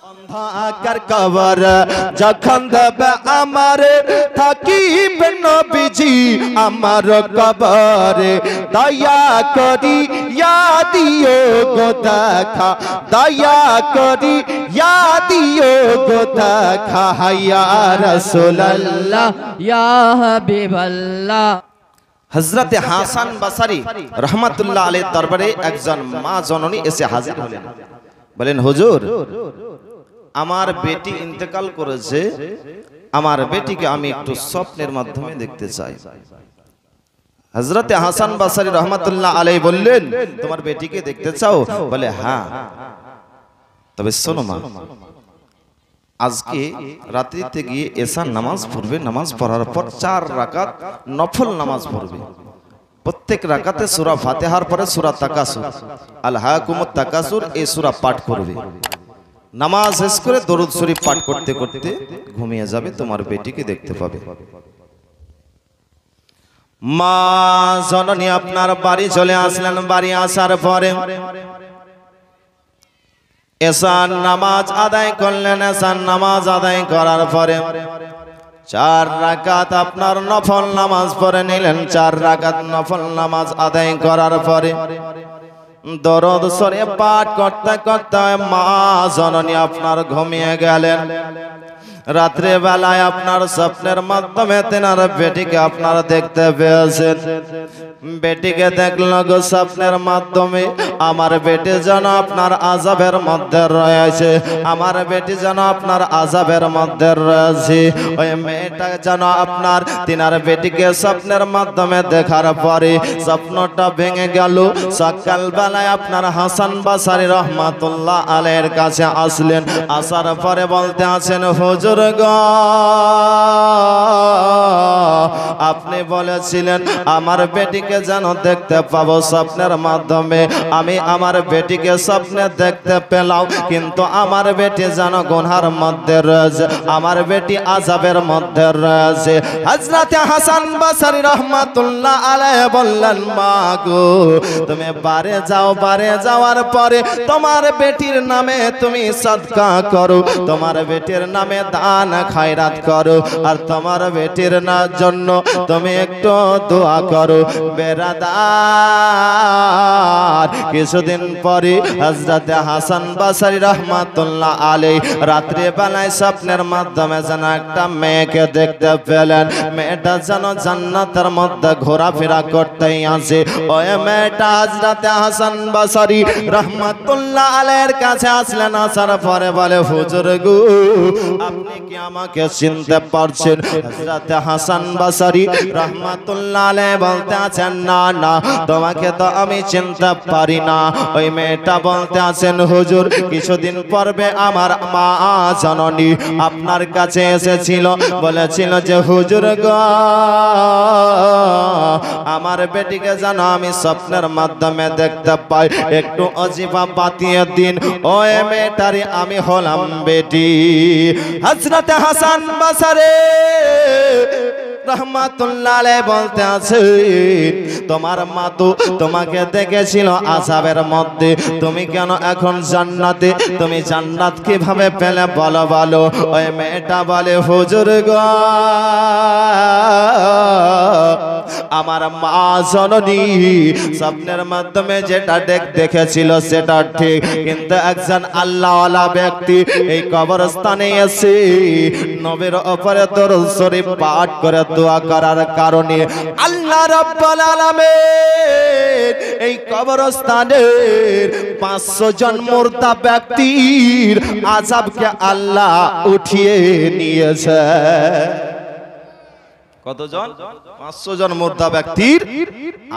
অন্ধকার কবর যখন দেবে আমার থাকিবে নবীজি আমার কবরে দয়া করি ইয়া দিও গো দেখা দয়া করি ইয়া দিও গো দেখা ইয়া রাসূলুল্লাহ ইয়া হাবিবাল্লাহ। হযরতে হাসান বসরি রহমাতুল্লাহ আলাইহির দরবারে একজন মা জননী এসে হাজির হলেন। বলেন হুজুর, আমার বেটি ইন্তেকাল করেছে, আমার বেটিকে আমি একটু স্বপ্নের মাধ্যমে দেখতে চাই। হযরতে হাসান বসরি রহমাতুল্লাহ আলাইহি বললেন, তোমার বেটিকে দেখতে চাও? বলে হ্যাঁ। তবে শোনো মা, আজকে রাত্রিতে গিয়ে এশার নামাজ পড়বে, নামাজ পড়ার পর 4 রাকাত নফল নামাজ পড়বে। প্রত্যেক রাকাতে সূরা ফাতিহার পরে সূরা তাকাসুর, আল হাকুমুত তাকাসুর এই সূরা পাঠ করবে। নামাজ শেষ করে দরুদ শরীফ পাঠ করতে করতে ঘুমিয়ে যাবে, তোমার বেটিকে দেখতে পাবে। মা জননী আপনার বাড়ি চলে আসলেন। বাড়ি আসার পরে এশার নামাজ আদায় করলেন। এশার নামাজ আদায় করার পরে 4 রাকাত আপনার নফল নামাজ পড়ে নিলেন। 4 রাকাত নফল নামাজ আদায় করার পরে দরুদ শরীফ পাঠ করতে করতে মা জননী আপনার ঘুমিয়ে গেলেন। রাত্রে বেলায় আপনার স্বপ্নের মাধ্যমে তেনার বেটিকে আপনারা দেখতে পেয়েছেন। বেটিকে দেখল গো স্বপ্নের মাধ্যমে, আমার বেটি যেন আপনার আযাবের মধ্যে রয়েছে, আমার বেটি যেন আপনার আযাবের মধ্যে রয়েছে। ওই মেয়েটা যেন আপনার তিনার বেটিকে স্বপ্নের মাধ্যমে দেখার পরে স্বপ্নটা ভেঙে গেল। সকাল বেলায় আপনার হাসান বসরি রহমাতুল্লাহ আলাইহির কাছে আসলেন। আসার পরে বলতে আছেন, হুজুর গো, আপনি বলেছিলেন আমার বেটিকে যেন দেখতে পাবো স্বপ্নের মাধ্যমে। আমি আমার বেটিকে স্বপ্নে দেখতে পেলাম, কিন্তু আমার বেটি যেন গুনার মধ্যে রয়েছে, আমার বেটি আযাবের মধ্যে রয়েছে। হযরতে হাসান বসরি রহমাতুল্লাহ আলাইহি বললেন, মা গো, তুমি বারে যাও, বারে যাওয়ার পরে তোমার বেটির নামে তুমি সাদকা করো, তোমার বেটির নামে দান খায়রাত করো, আর তোমার বেটির জন্য তুমি একটু দোয়া করো। বেরাদার, কিছুদিন পরে হযরতে হাসান বসরি রহমাতুল্লাহ আলাইহি রাত্রে বেলায় স্বপ্নের মাধ্যমে যেন একটা মেয়েকে দেখতে পেলেন। মেয়েটা যেন জান্নাতের মধ্যে ঘোরাফেরা করতেই আছে। ওই মেয়েটা হযরতে হাসান বসরি রহমাতুল্লাহ আলাইহির কাছে আসলেন। আসার পরে বলে, হুজুর গো, আপনি কি আমাকে চিনতে পারছেন? হযরতে হাসান বসরি রহমাতুল্লাহ আলাইহি বলতে আছেন, না না, তোমাকে তো আমি চিনতে পারি না। ওই মেয়েটা বলতে আছেন, হুজুর, কিছুদিন পূর্বে আমার মা জননী আপনার কাছে এসেছিল, বলেছিল যে হুজুর গো, আমার বেটিকে যেন আমি স্বপ্নের মাধ্যমে দেখতে পাই, একটু ওজিফা বাতিয়ে দিন। ওই মেয়েটারই আমি হলাম বেটি। হযরতে হাসান বসরি রহমাতুল্লাহ আলাইহি বলতে আছে, তোমার মা তো তোমাকে দেখেছিল আযাবের মধ্যে, তুমি কেন এখন জান্নাতে? তুমি জান্নাত কিভাবে পেলে বলো বলো। ওই মেয়েটা বলে, হুজুর গো, আমার মা জননী স্বপ্নের মাধ্যমে যেটা দেখেছিল সেটা ঠিক, কিন্তু একজন আল্লাহওয়ালা ব্যক্তি এই কবরস্থানে এসে নবীর উপরে দরুদ শরীফ পাঠ করে দোয়া করার কারণে আল্লাহ রাব্বুল আলামিন এই কবরস্থানের 500 জন মুর্দা ব্যক্তির আযাবকে আল্লাহ উঠিয়ে নিয়েছে। কতজন? 500 জন মুর্দা ব্যক্তির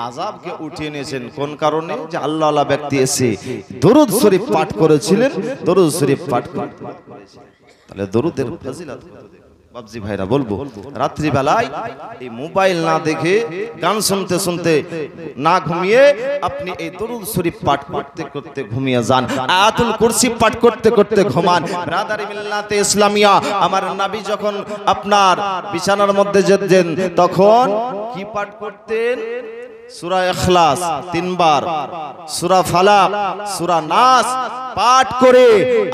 আযাবকে উঠিয়ে নিয়েছেন। কোন কারণে? যে আল্লাহওয়ালা ব্যক্তি এসে দরুদ শরীফ পাঠ করেছিলেন, দরুদ শরীফ পাঠ করেছিলেন। তাহলে দরুদের ফজিলত বাবজি ভাইরা বলবো, রাত্রি বেলায় এই মোবাইল না দেখে, গান শুনতে শুনতে না ঘুমিয়ে আপনি এই দরুদ শরীফ পাঠ করতে করতে ঘুমিয়ে যান, আয়াতুল কুরসি পাঠ করতে করতে ঘুমান। ব্রাদারি মিল্লাতে ইসলামিয়া, আমার নবী যখন আপনার বিছানার মধ্যে যেতেন তখন কি পাঠ করতেন? সূরা ইখলাস 3 বার, সূরা ফালাক, সূরা নাস পাঠ করে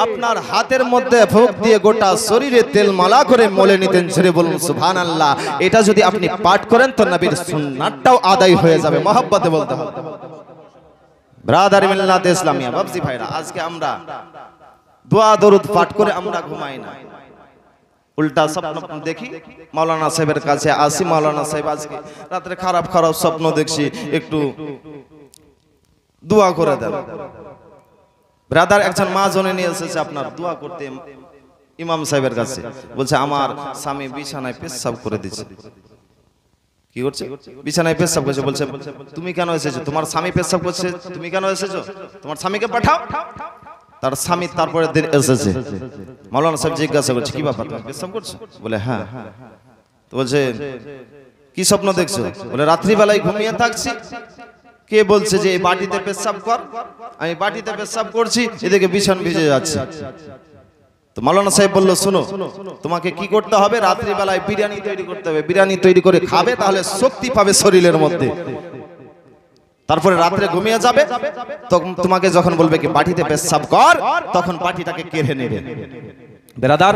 আপনার হাতের মধ্যে ফুঁক দিয়ে গোটা শরীরে তেল মালা করে মলে নিতেন। ছেড়ে বলুন সুবহানাল্লাহ। এটা যদি আপনি পাঠ করেন তো নবীর সুন্নাতটাও আদায় হয়ে যাবে। মহব্বতে বলতে হবে। ব্রাদার মিল্লাতে ইসলামিয়া বাবজি ভাইরা, আজকে আমরা দোয়া দরুদ পাঠ করে আমরা ঘুমাই না, উল্টা স্বপ্ন দেখি। মাওলানা সাহেবের কাছে আসি, মাওলানা সাহেব আজকে রাতে খারাপ খারাপ স্বপ্ন দেখছি, একটু দোয়া করে দেন। ব্রাদার একজন মা জনে নিয়ে এসেছে আপনার দোয়া করতে ইমাম সাহেবের কাছে, বলছে আমার স্বামী বিছানায় পেশাব করে দিচ্ছে। কি করছে? বিছানায় পেশাব করছে। বলছে তুমি কেন এসেছো? তোমার স্বামী পেশাব করছে, তুমি কেন এসেছো? তোমার স্বামীকে পাঠাও। তার স্বামী তারপরে দিন এসেছে। মাওলানা সাহেব জিজ্ঞাসা করছে কি ব্যাপার, তুমি পেশাব করছো? বলে হ্যাঁ। তো বলছে কি স্বপ্ন দেখছো? বলে রাত্রিবেলায় ঘুমিয়ে থাকছি, কে বলছে যে এই বাটিতে পেশাব কর, আমি বাটিতে পেশাব করছি, এদিকে বিছান ভিজে যাচ্ছে। তো মাওলানা সাহেব বলল শোনো, তোমাকে কি করতে হবে, রাত্রিবেলায় বিরিয়ানি তৈরি করতে হবে, বিরিয়ানি তৈরি করে খাবে, তাহলে শক্তি পাবে শরীরের মধ্যে। তারপরে রাত্রে ঘুমিয়ে যাবে, তখন তোমাকে যখন বলবে কি বাটিতে পেশাব কর, তখন বাটিটাকে কেড়ে নেবে। বেরাদার,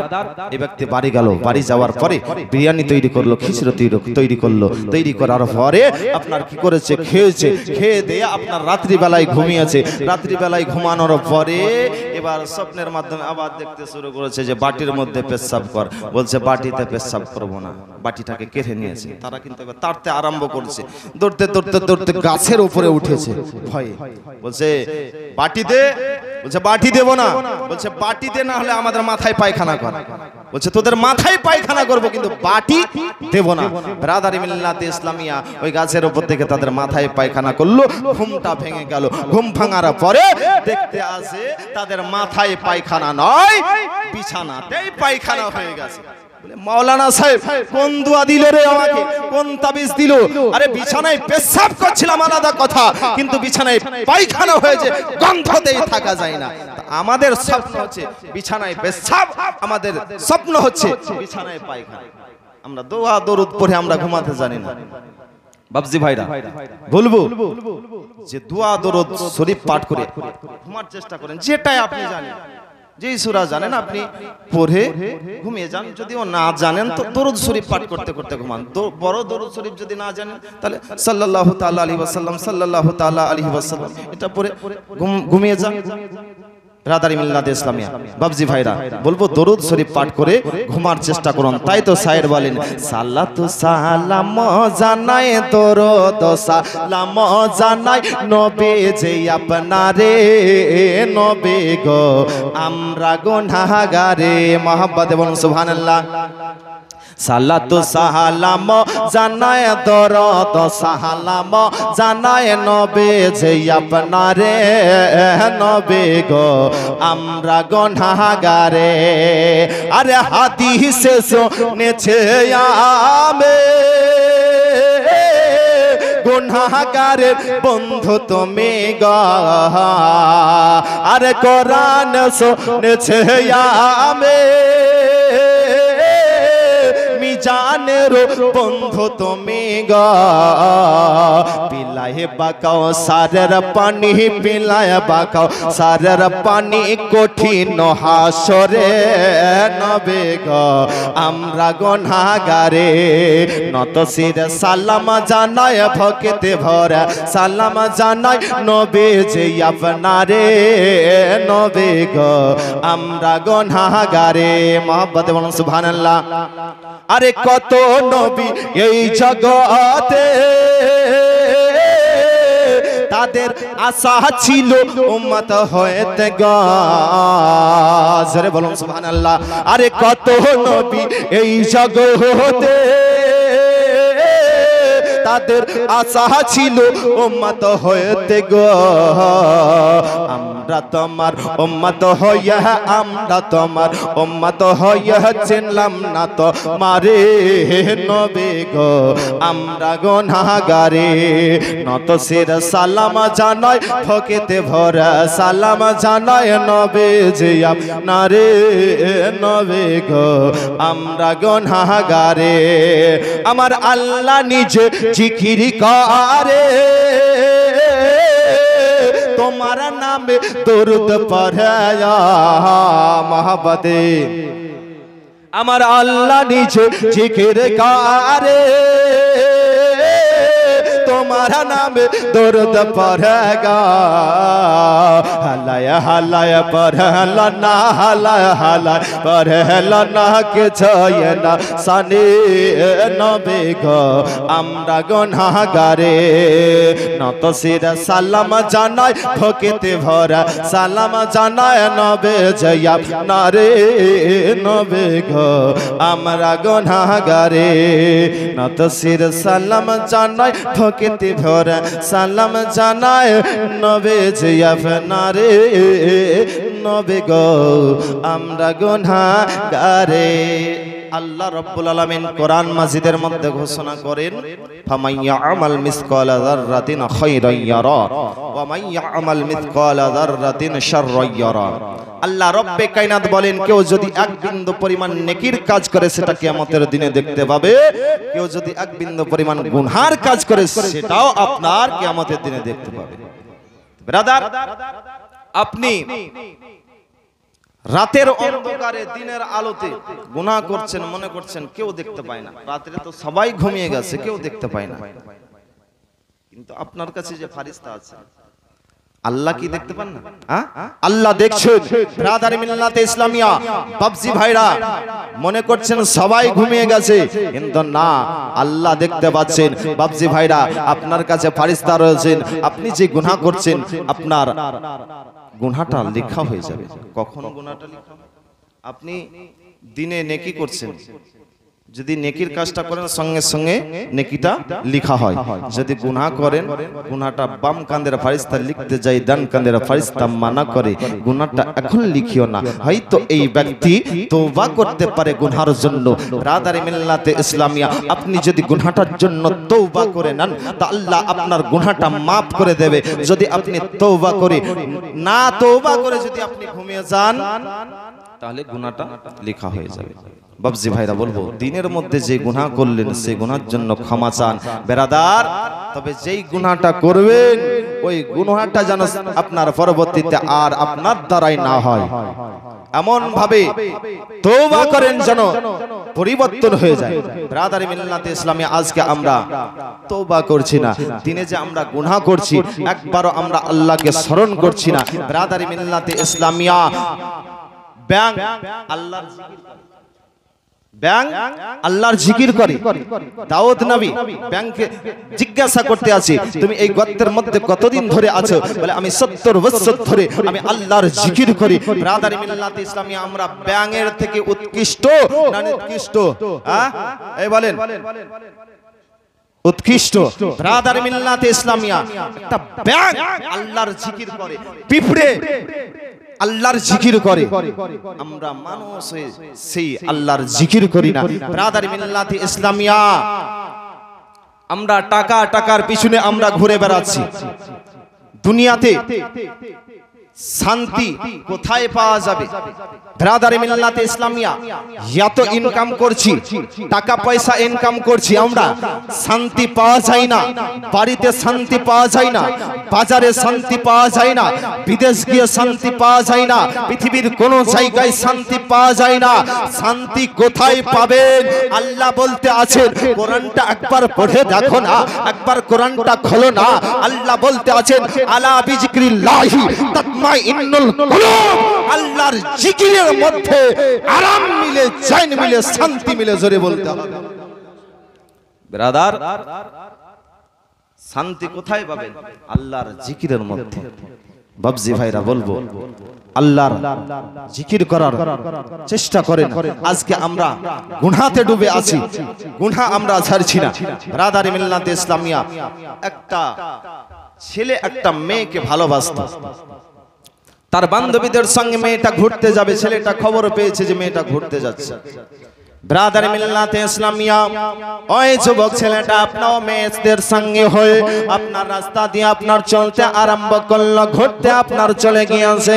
এই ব্যক্তি বাড়ি গেল, বাড়ি যাওয়ার পরে বিরিয়ানি তৈরি করলো, খিচুড়ি তৈরি করলো, তৈরি করার পরে আপনার কি করেছে, খেয়েছে, খেয়ে দিয়ে আপনার রাত্রিবেলায় ঘুমিয়েছে। রাত্রিবেলায় ঘুমানোর পরে এবার স্বপ্নের মাধ্যমে আবার দেখতে শুরু করেছে যে বাটির মধ্যে পেশাব কর। বলছে বাটিতে পেশাব করবো না, বাটিটাকে কেড়ে নিয়েছে। তারা কিন্তু এবার তাড়তে আরম্ভ করছে, দৌড়তে দৌড়তে দৌড়তে গাছের উপরে উঠেছে ভয়ে। বলছে বাটি দে, বলছে বাটি দেবো না। বলছে বাটি দে, না হলে আমাদের মাথায় পায়খানা কর। বলছে তোদের মাথায় পায়খানা করবো, কিন্তু বাটি দেব না। ব্রাদারি মিল্লাতে ইসলামিয়া ওই গাছের উপর থেকে তাদের মাথায় পায়খানা করলো। ঘুমটা ভেঙে গেল। ঘুম ভাঙার পরে দেখতে আসে তাদের মাথায় পায়খানা নয়, বিছানাতেই পায়খানা হয়ে গেছে। মাওলানা সাহেব কোন দোয়া দিল রে আমাকে, কোন তাবিজ দিল? আরে বিছানায় পেশাব করছিলাম আলাদা কথা, কিন্তু বিছানায় পায়খানা হয়েছে, গন্ধতেই থাকা যায় না। আমাদের স্বপ্ন হচ্ছে বিছানায় পেশাব, আমাদের স্বপ্ন হচ্ছে বিছানায় পায়খানা। আমরা দোয়া দরুদ পড়ে আমরা ঘুমাতে জানি না। বাবজি ভাইরা বলবো যে দোয়া দরুদ শরীফ পাঠ করে ঘুমার চেষ্টা করেন। যেটাই আপনি জানেন, যেই সূরা জানেন আপনি পড়ে ঘুমিয়ে যান। যদিও না জানেন তো দরুদ শরীফ পাঠ করতে করতে ঘুমান। বড় দরুদ শরীফ যদি না জানেন তাহলে সাল্লাল্লাহু তাআলা আলাইহি ওয়াসাল্লাম, সাল্লাল্লাহু তাআলা আলাইহি ওয়াসাল্লাম, এটা পড়ে ঘুমিয়ে যান। ব্রাদারি মিল্লাতে ইসলামিয়া বাবজি ভাইরা বলবো দরুদ শরীফ পাঠ করে ঘুমার চেষ্টা করুন। তাই তো শায়ের বলেন সালাতু সালাম জানাই দরুদ সালাম জানাই নবী যে আপনারে, নবী গো আমরা গুনাহগারে। মহব্বতে বলুন সুবহানাল্লাহ। সালাতু সালাম জানায় দরদ সালাম জানায় নবী যে আপনারে, নবী গো আমরা গুনাহগারে। আরে হাদিসে শুনেছে আমি গুনাহগারের বন্ধু তুমি গো, আরে কোরআন শুনেছে আমি জানের বন্ধু তুমি গো। পিলায় বাকাও সারের পানি, পিলায় বাকাও সারের পানি কঠিন হাসরে, নবী গো আমরা গুনাহগারে। নত শিরে সালাম জানায় ভক্তে ভরা সালাম জানায় নবী যে আপনারে, নবী গো আমরা গুনাহগারে। মহব্বতে বলুন সুবহানাল্লাহ। আরে কত নবী এই জগতে, তাদের আশা ছিল উম্মত হইতে গো। জোরে বলুন সুবহানাল্লাহ। আরে কত নবী এই জগতে, তাদের আশা ছিল উম্মত হইতে গো। আমরা তোমার উম্মত হইয়া, আমরা তোমার উম্মত হইয়া চিনলাম না তো মারে, নবী গো আমরা গুনাহগারে। নত শির সালাম জানাই ভক্তে ভরা সালাম জানাই নবী যে আপনারে, নবী গো আমরা গুনাহগারে। আমার আল্লাহ নিজে জিকির করে তোমার নামে দরুদ পড়ে মহব্বতে আমার আল্লাহ নিচে জিকির করে তোমার নামে দরুদ পড়েগা হালায় হালায় পড়লা না হালায় হালায় পড়লা না কে ছয় না সানি নবে গো আমরা গুনাহগারে নত শির সালাম জানাই ভক্তিতে ভরা সালাম জানাই নবে জয়া নারে নবে গো আমরা গুনাহগারে নত শির সালাম জানাই ভক্তিতে ভরা সালাম জানাই নবে জয়া নারে নবে গো আমরা গুনাহগারে আল্লাহ রাব্বুল আলামিন কোরআন মাজিদের মধ্যে ঘোষণা করেন ফামাইয়ামাল মিসকালা যাররাতিন খায়রান ইয়ারা ওয়া মাইয়ামাল মিসকালা যাররাতিন শাররান ইয়ারা আল্লাহ রব্বে কায়নাত বলেন কেউ যদি এক বিন্দু পরিমাণ নেকির কাজ করে সেটা কিয়ামতের দিনে দেখতে পাবে কেউ যদি এক বিন্দু পরিমাণ গুনার কাজ করে সেটাও আপনার কিয়ামতের দিনে দেখতে পাবে ব্রাদার আপনি রাতের অন্ধকারে দিনের আলোতে গুনাহ করছেন মনে করছেন কেউ দেখতে পায় না রাতে তো সবাই ঘুমিয়ে গেছে কেউ দেখতে পায় না কিন্তু আপনার কাছে যে ফেরেশতা আছে আল্লাহ কি দেখতে পান না আল্লাহ দেখছেন ব্রাদার মিল্লাতে ইসলামিয়া বাবজি ভাইরা মনে করছেন সবাই ঘুমিয়ে গেছে কিন্তু না আল্লাহ দেখতে পাচ্ছেন বাবজি ভাইরা আপনার কাছে ফেরেশতা রয়েছেন আপনি যে গুনাহ করছেন আপনার গুনাহটা লেখা হয়ে যাবে কখন গুনাহটা লেখা আপনি দিনে নেকি করছেন যদি নেকির কাজটা করেন সঙ্গে সঙ্গে নেকিটা লেখা হয় যদি গুনাহ করেন গুনাহটা বাম কাঁধের ফেরেশতা লিখতে যায় ডান কাঁধের ফেরেশতা মানা করে গুনাহটা এখন লিখিও না হয়তো এই ব্যক্তি তওবা করতে পারে গুনাহের জন্য ব্রাদার মিল্লাতে ইসলামিয়া আপনি যদি গুনাহটার জন্য তওবা করে নেন তা আল্লাহ আপনার গুনাহটা maaf করে দেবে যদি আপনি তওবা করে না তওবা করে যদি আপনি ঘুমিয়ে যান তাহলে গুনাহটা লেখা হয়ে যাবে বাবজি ভাইরা বলবো দিনের মধ্যে যে গুনাহ করলেন সেই গুনার জন্য ক্ষমা চান বেরাদার তবে যেই গুনাহটা করবেন ওই গুনাহটা যেন আপনার পরবর্তীতে আর আপনার দ্বারাই না হয় এমন ভাবে তওবা করেন যেন পরিবর্তন হয়ে যায় ব্রাদার মিল্লাতে ইসলামী আজকে আমরা তওবা করছি না দিনে যে আমরা গুনাহ করছি একবারও আমরা আল্লাহকে স্মরণ করছি না ব্রাদার মিল্লাতে ইসলামিয়া ব্যাং আল্লাহর আল্লাহর জিকির করে দাউদ নবী ব্যাংকে জিজ্ঞাসা করতে আছে তুমি এই গর্তের মধ্যে কতদিন ধরে আছো বলে আমি 70 বছর ধরে আমি আল্লাহর জিকির করি ব্রাদার মিল্লাতে ইসলামিয়া আমরা ব্যাঙের থেকে উৎকৃষ্ট না নিকৃষ্ট এই বলেন উৎকৃষ্ট ব্রাদার মিল্লাতে ইসলামিয়া একটা ব্যাঙ আল্লাহর জিকির করে পিঁপড়ে আল্লাহর জিকির করে আমরা মানুষ সেই আল্লাহর জিকির করি না ব্রাদার মিল্লাতে ইসলামিয়া আমরা টাকার পিছনে আমরা ঘুরে বেড়াচ্ছি দুনিয়াতে শান্তি কোথায় পাওয়া যাবে ব্রাদার মিল্লাতে ইসলামিয়া এত ইনকাম করছি টাকা পয়সা ইনকাম করছি আমরা শান্তি পাওয়া যায় না বাড়িতে শান্তি পাওয়া যায় না বাজারে শান্তি পাওয়া যায় না বিদেশ গিয়ে শান্তি পাওয়া যায় না পৃথিবীর কোন জায়গায় শান্তি পাওয়া যায় না শান্তি কোথায় পাবেন আল্লাহ বলতে আছেন কোরআনটা একবার পড়ে দেখো না একবার কোরআনটা খোলো না আল্লাহ বলতে আছেন আলা বিজিক্রিল্লাহি তাতমাইন্নুল কুলুব আল্লাহর জিকিরের মধ্যে আরাম মিলে চैन মিলে শান্তি মিলে জোরে বলতে হবে ব্রাদার শান্তি কোথায় পাবেন আল্লাহর জিকিরের মধ্যে বাবজি ভাইরা বলবো আল্লাহর জিকির করার চেষ্টা করেন আজকে আমরা গুনাহতে ডুবে আছি গুনাহ আমরা ছাড়ছি না ব্রাদার মিল্লাতে ইসলামিয়া একটা ছেলে একটা মেয়েকে ভালোবাসতো তার বান্ধবীদের সঙ্গে মেয়েটা ঘুরতে যাবে ছেলেটা খবর পেয়েছে যে মেয়েটা ঘুরতে যাচ্ছে ব্রাদার মিল্লাতে ইসলামিয়া, ওই যুবক ছেলেটা আপনার মেয়েদের সঙ্গে হয়ে আপনার রাস্তা দিয়ে আপনার চলতে আরম্ভ করলো, ঘুরতে আপনার চলে গিয়েছে।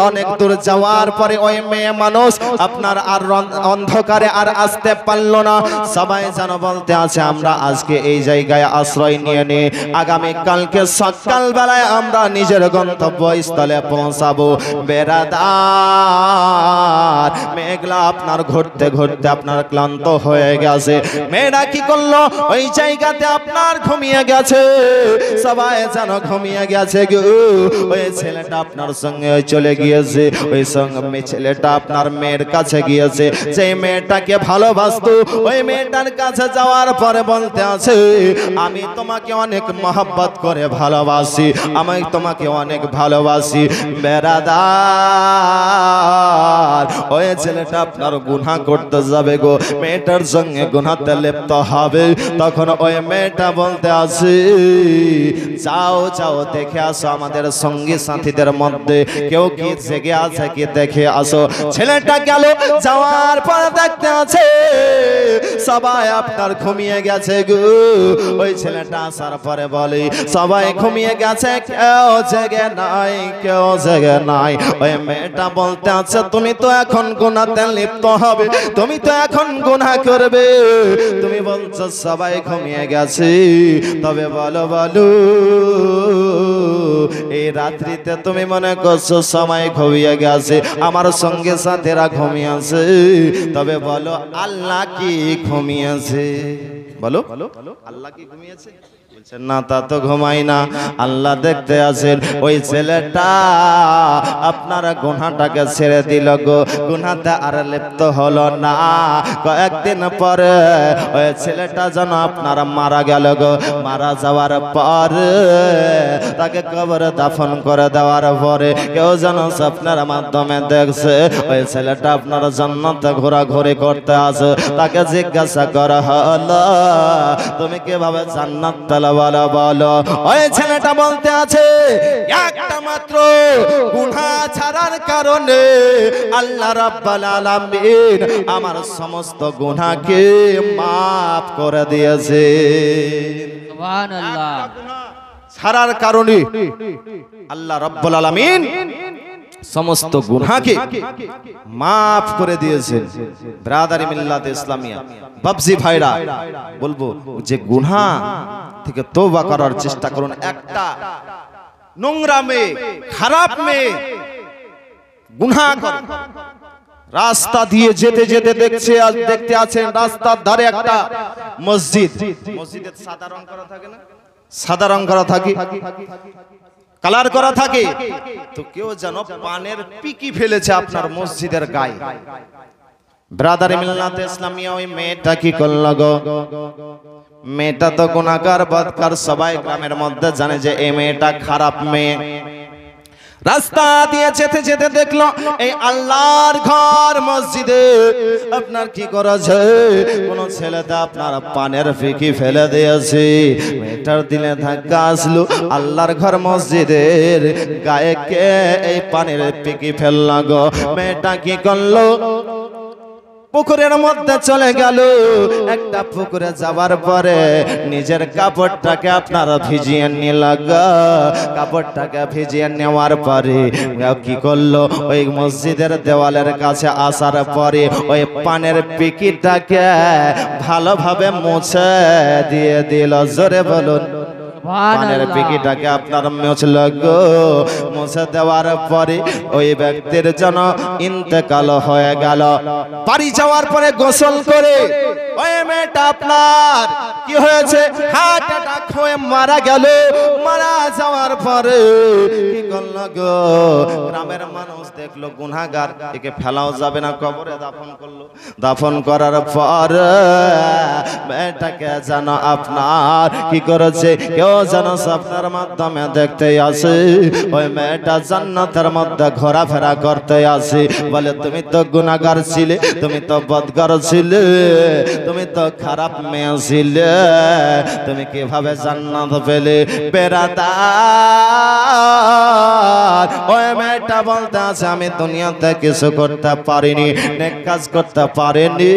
অনেক দূর যাওয়ার পরে ওই মেয়ে মানুষ আপনার আর অন্ধকারে আর আসতে পারলো না। সবাই যেন বলতে আছে আমরা আজকে এই জায়গায় আশ্রয় নিয়ে নিই, আগামী কালকে সকাল বেলায় আমরা নিজের গন্তব্যস্থলে পৌঁছাবো। বেরাদার মেঘলা আপনার ঘুরতে ঘুরতে আপনার ক্লান্ত হয়ে গেছে। মেয়েরা কি করলো, ওই জায়গাতে আপনার ঘুমিয়ে গেছে। সবাই যেন ঘুমিয়ে গেছে গো। ওই ছেলেটা আপনার সঙ্গে চলে গিয়েছে, ওই সঙ্গে ছেলেটা আপনার মেয়ের কাছে গিয়েছে। যে মেয়েটাকে ভালোবাসতো, ওই মেয়েটার কাছে যাওয়ার পরে বলতে আছে আমি তোমাকে অনেক মহব্বত করে ভালোবাসি, আমি তোমাকে অনেক ভালোবাসি। বেরাদার ওই ছেলেটা আপনার গুনাহ করতে যাবে গো, মেয়েটার সঙ্গে গুনাহতে লিপ্ত হবে। তখন ওই মেয়েটা বলতে আছে যাও যাও দেখে আসো আমাদের সঙ্গী সাথীদের মধ্যে কেউ কি জেগে আছে কি দেখে আসো। ছেলেটা গেল, যাওয়ার পর দেখতে আছে সবাই আপনার ঘুমিয়ে গেছে গো। ওই ছেলেটা আসার পরে বলে সবাই ঘুমিয়ে গেছে, কেউ জেগে নাই, কেউ জেগে নাই। ওই মেয়েটা বলতে আছে তুমি তো এখন গুনাহতে লিপ্ত হবে, তুমি তো এখন গুনাহ করবে। তুমি বলছো সবাই ঘুমিয়ে গেছে, তবে বলো বলো এই রাত্রিতে তুমি মনে করছো সবাই ঘুমিয়ে গেছে, আমার সঙ্গে সাথীরা ঘুমিয়েছে, তবে বলো আল্লাহ কি ঘুমিয়েছে? বলো আল্লাহ কি ঘুমিয়েছে? না তা তো ঘুমাই না, আল্লাহ দেখতে আছেন। ওই ছেলেটা আপনার গুনাহটাকে ছেড়ে দিল গো, গুনাহতে আর লিপ্ত হলো না। কয়েকদিন পরে ওই ছেলেটা যেন আপনার মারা গেল গো। মারা যাওয়ার পর তাকে কবরে দাফন করে দেওয়ার পরে কেউ যেন স্বপ্নের মাধ্যমে দেখছে ওই ছেলেটা আপনার জান্নাতে ঘোরাঘুরি করতে আছে। তাকে জিজ্ঞাসা করা হলো তুমি কিভাবে জান্নাত পেলে বলো বলো। ওই ছেলেটা বলতে আছে একটা মাত্র গুনাহ ছাড়ার কারণে আল্লাহ রাব্বুল আলামিন আমার সমস্ত গুনাহকে মাফ করে দিয়েছে। সুবহানাল্লাহ। ছাড়ার কারণে আল্লাহ রাব্বুল আলামিন সমস্ত গুনাহকে মাফ করে দিয়েছেন। ব্রাদারি মিল্লাত ইসলামিয়া বাবজি ভাইরা বলবো যে গুনাহ থেকে তওবা করার চেষ্টা করুন। একটা নোংরা মেয়ে, খারাপ মেয়ে গুনাহ করে রাস্তা দিয়ে যেতে যেতে দেখতে আছেন রাস্তার ধারে একটা মসজিদ, মসজিদের সাদা রং করা থাকে না, সাদা রং করা থাকে, কালার করা থাকে, তো কেউ যেন পানের পিকি ফেলেছে আপনার মসজিদের গায়ে। ব্রাদার মিল্লাত ইসলামিয়া ওই মেয়েটা কি করল গো? মেয়েটা তো গুনাহগার বদকার, সবাই গ্রামের মধ্যে জানে যে এই মেয়েটা খারাপ মেয়ে। রাস্তা দিয়ে যেতে যেতে দেখলো এই আল্লাহর ঘর মসজিদে আপনার কি করেছে, কোন ছেলেটা আপনার পানের ফিকি ফেলে দিয়েছে। মেয়েটার দিলে ধাক্কা আসলো, আল্লাহর ঘর মসজিদের গায়ে কে এই পানের ফিকি ফেললো গো? মেয়েটা কি করলো, পুকুরের মধ্যে চলে গেল। একটা পুকুরে যাবার পরে নিজের কাপড়টাকে আপনারা ভিজিয়ে নিল গো। কাপড়টাকে ভিজিয়ে নেওয়ার পরে কি করলো, ওই মসজিদের দেওয়ালের কাছে আসার পরে ওই পানের পিকিটাকে ভালোভাবে মুছে দিয়ে দিল। জোরে বলুন পানের পিকিটাকে আপনার মুছল গো। মুছে দেওয়ার পরে ওই ব্যক্তির যেন ইন্তেকাল হয়ে গেল। বাড়ি যাওয়ার পরে গোসল করে ওই মেয়েটা আপনার কি হয়েছে, হার্ট অ্যাটাক হয়ে মারা গেল। মারা যাওয়ার পরে কি করল গো, গ্রামের মানুষ দেখলো গুনাহগার, একে ফেলাও যাবে না, কবরে দাফন করলো। দাফন করার পর মেয়েটাকে যেন আপনার কি করেছে, কেউ যেন স্বপ্নের মাধ্যমে দেখতে আসে ওই মেয়েটা জান্নাতের মধ্যে ঘোরাফেরা করতে আসে। বলে তুমি তো গুনাহগার ছিলে, তুমি তো বদকার ছিলে, তুমি তো খারাপ মেয়ে ছিলে, তুমি কিভাবে জান্নাত পেলে? বেরাদার ওই মেয়েটা বলতে আছে আমি দুনিয়াতে কিছু করতে পারিনি, নেক কাজ করতে পারিনি,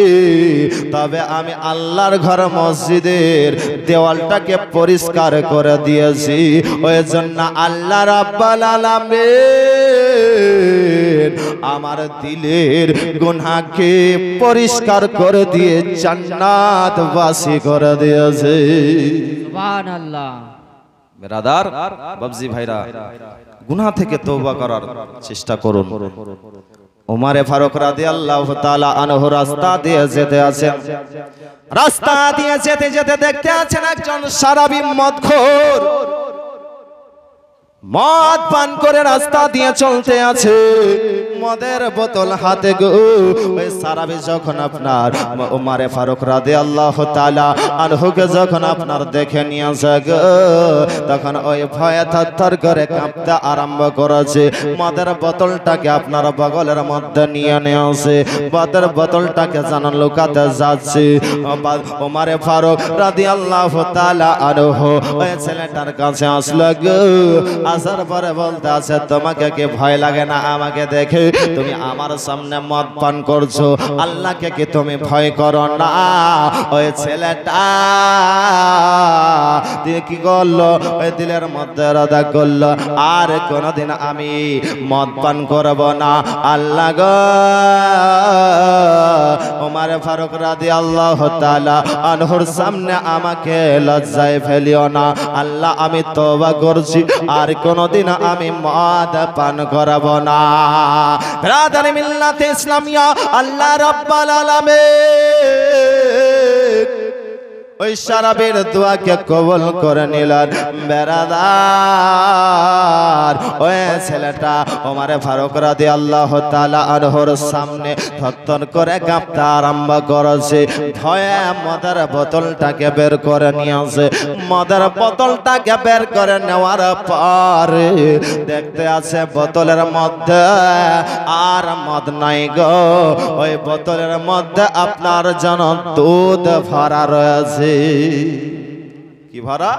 তবে আমি আল্লাহর ঘর মসজিদের দেওয়ালটাকে পরিষ্কার করে দিয়েছি। ওই জন্য আল্লাহ রাব্বুল আলামিন আমার দিলের গুনাহকে পরিষ্কার করে দিয়ে জান্নাতবাসী করে দিয়েছে। সুবহানাল্লাহ। বেরাদার বাবজি ভাইরা, গুনাহ থেকে তওবা করার চেষ্টা করুন। ওমর ফারুক রাদিয়াল্লাহু তাআলা আনহু রাস্তা দিয়ে যেতে আছেন, রাস্তা দিয়ে যেতে যেতে দেখতে আছেন একজন সারাবি মদখোর মদ পান করে রাস্তা দিয়ে চলতে আছে, মদের বোতল হাতে গো। ওই সারাবি যখন আপনার ওমর ফারুক রাদিয়াল্লাহু তাআলা আনহুকে যখন আপনার দেখে নিয়েছে গো, তখন ওই ভয়ে থরথর করে কাঁপতে আরম্ভ করেছে। মদের বোতলটাকে আপনার বগলের মধ্যে নিয়ে নিয়েছে, মদের বোতলটাকে যেন লুকাতে যাচ্ছে। ওমর ফারুক রাদিয়াল্লাহু তাআলা আনহু ওই ছেলেটার কাছে আসলো গো, আসার পরে বলতে আছে তোমাকে কি ভয় লাগে না আমাকে দেখে? তুমি আমার সামনে মদ পান করছো, আল্লাহকে কি তুমি ভয় করো না? ওই ছেলেটা দিয়ে কি করলো, ওই দিলের মধ্যে রাদা করলো আর কোনদিন আমি মদ পান করব না। আল্লাহ গো, ওমর ফারুক রাদিয়াল্লাহু তাআলা আনহুর সামনে আমাকে লজ্জায় ফেলিও না। আল্লাহ আমি তওবা করছি, আর কোনদিন আমি মদ পান করব না। ব্রাদার মিল্লাতে ইসলামিয়া, আল্লাহ রাব্বুল আলামিন ওই সারাবের দোয়াকে কবুল করে নিলেন। বেরাদার ওই ছেলেটা ওমর ফারুক রাদিয়াল্লাহু তাআলা আনহুর সামনে থরথর করে কাঁপতে আরম্ভ করেছে, ভয়ে মদের বোতলটাকে বের করে নিয়েছে। মদের বোতলটাকে বের করে নেওয়ার পরে দেখতে আছে বোতলের মধ্যে আর মদ নাই গো, ওই বোতলের মধ্যে আপনার যেন দুধ ভরা রয়েছে। কি ভরা?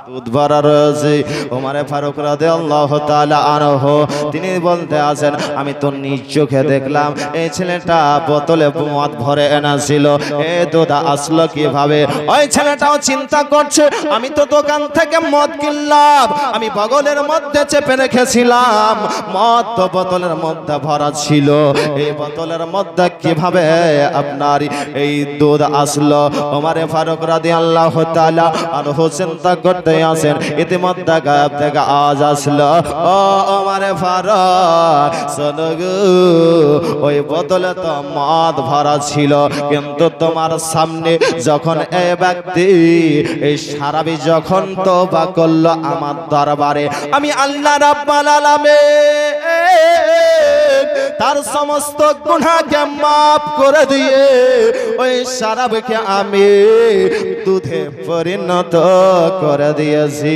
দুধ ভরা রয়েছে। ওমর ফারুক রাদিয়াল্লাহু তাআলা আনহু তিনি বলতে আছেন আমি তো নিজ চোখে দেখলাম এই ছেলেটা বোতলে মদ ভরে এনেছিল, এই দুধ আসলো কিভাবে? ওই ছেলেটাও চিন্তা করছে আমি তো দোকান থেকে মদ কিনলাম, আমি বগলের মধ্যে চেপে রেখেছিলাম, মদ তো বোতলের মধ্যে ভরা ছিল, এই বোতলের মধ্যে কিভাবে আপনার এই দুধ আসলো? ওমর ফারুক রাদিয়াল্লাহু তাআলা আনহু চিন্তা করতে আছেন, ইতিমধ্যে গায়েব থেকে আওয়াজ আসলো, ও ওমর ফারুক শোনো গো, ওই বোতলে তো মদ ভরা ছিল, কিন্তু তোমার সামনে যখন এই ব্যক্তি এই সারাবি যখন তওবা করলো আমার দরবারে, আমি আল্লাহ রাব্বুল আলামিন তার সমস্ত গুনাহকে মাফ করে দিয়ে ওই সারাবিকে আমি দুধে পরিণত করে দিয়েছি।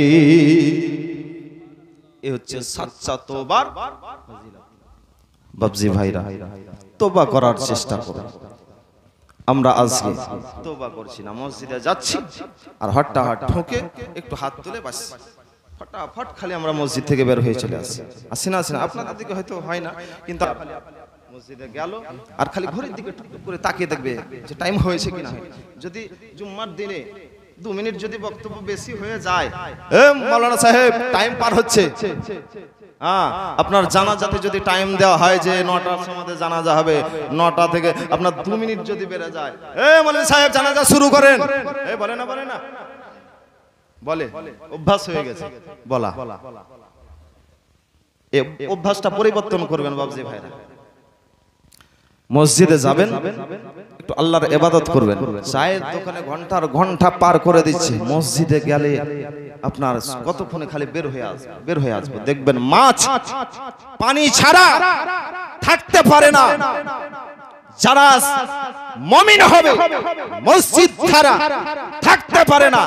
এ হচ্ছে সাচ্চা তওবার। বাবজি ভাইরা, তওবা করার চেষ্টা করুন। আমরা আজকে তওবা করছি না, মসজিদে যাচ্ছি আর হট্টাহাট ঠোকে একটু হাত তুলে বাস ফটাফট খালি আমরা মসজিদ থেকে বের হয়ে চলে আসি। আসি না আপনাদের দিকে হয়তো হয় না, কিন্তু মসজিদে গেল আর খালি ঘড়ির দিকে টুকটুক করে তাকিয়ে দেখবে যে টাইম হয়েছে কিনা। যদি জুম্মার দিনে 2 মিনিট যদি বক্তব্য বেশি হয়ে যায়, মাওলানা সাহেব টাইম পার হচ্ছে, আপনার জানাজাতে যদি টাইম দেওয়া হয় যে 9টার সময় জানাজা হবে, 9টা থেকে আপনার 2 মিনিট যদি বেড়ে যায়, মাওলানা সাহেব জানাজা শুরু করেন, বলে না বলে, অভ্যাস হয়ে গেছে বলা। এই অভ্যাসটা পরিবর্তন করবেন বাবজি ভাইরা। মসজিদে যাবেন, একটু আল্লাহর ইবাদত করবেন। চায়ের দোকানে ঘন্টার ঘন্টা পার করে দিচ্ছে, মসজিদে গেলে আপনার কতক্ষণে খালি বের হয়ে আসবে দেখবেন মাছ পানি ছাড়া থাকতে পারে না। যারা মুমিন হবে মসজিদ ছাড়া থাকতে পারে না,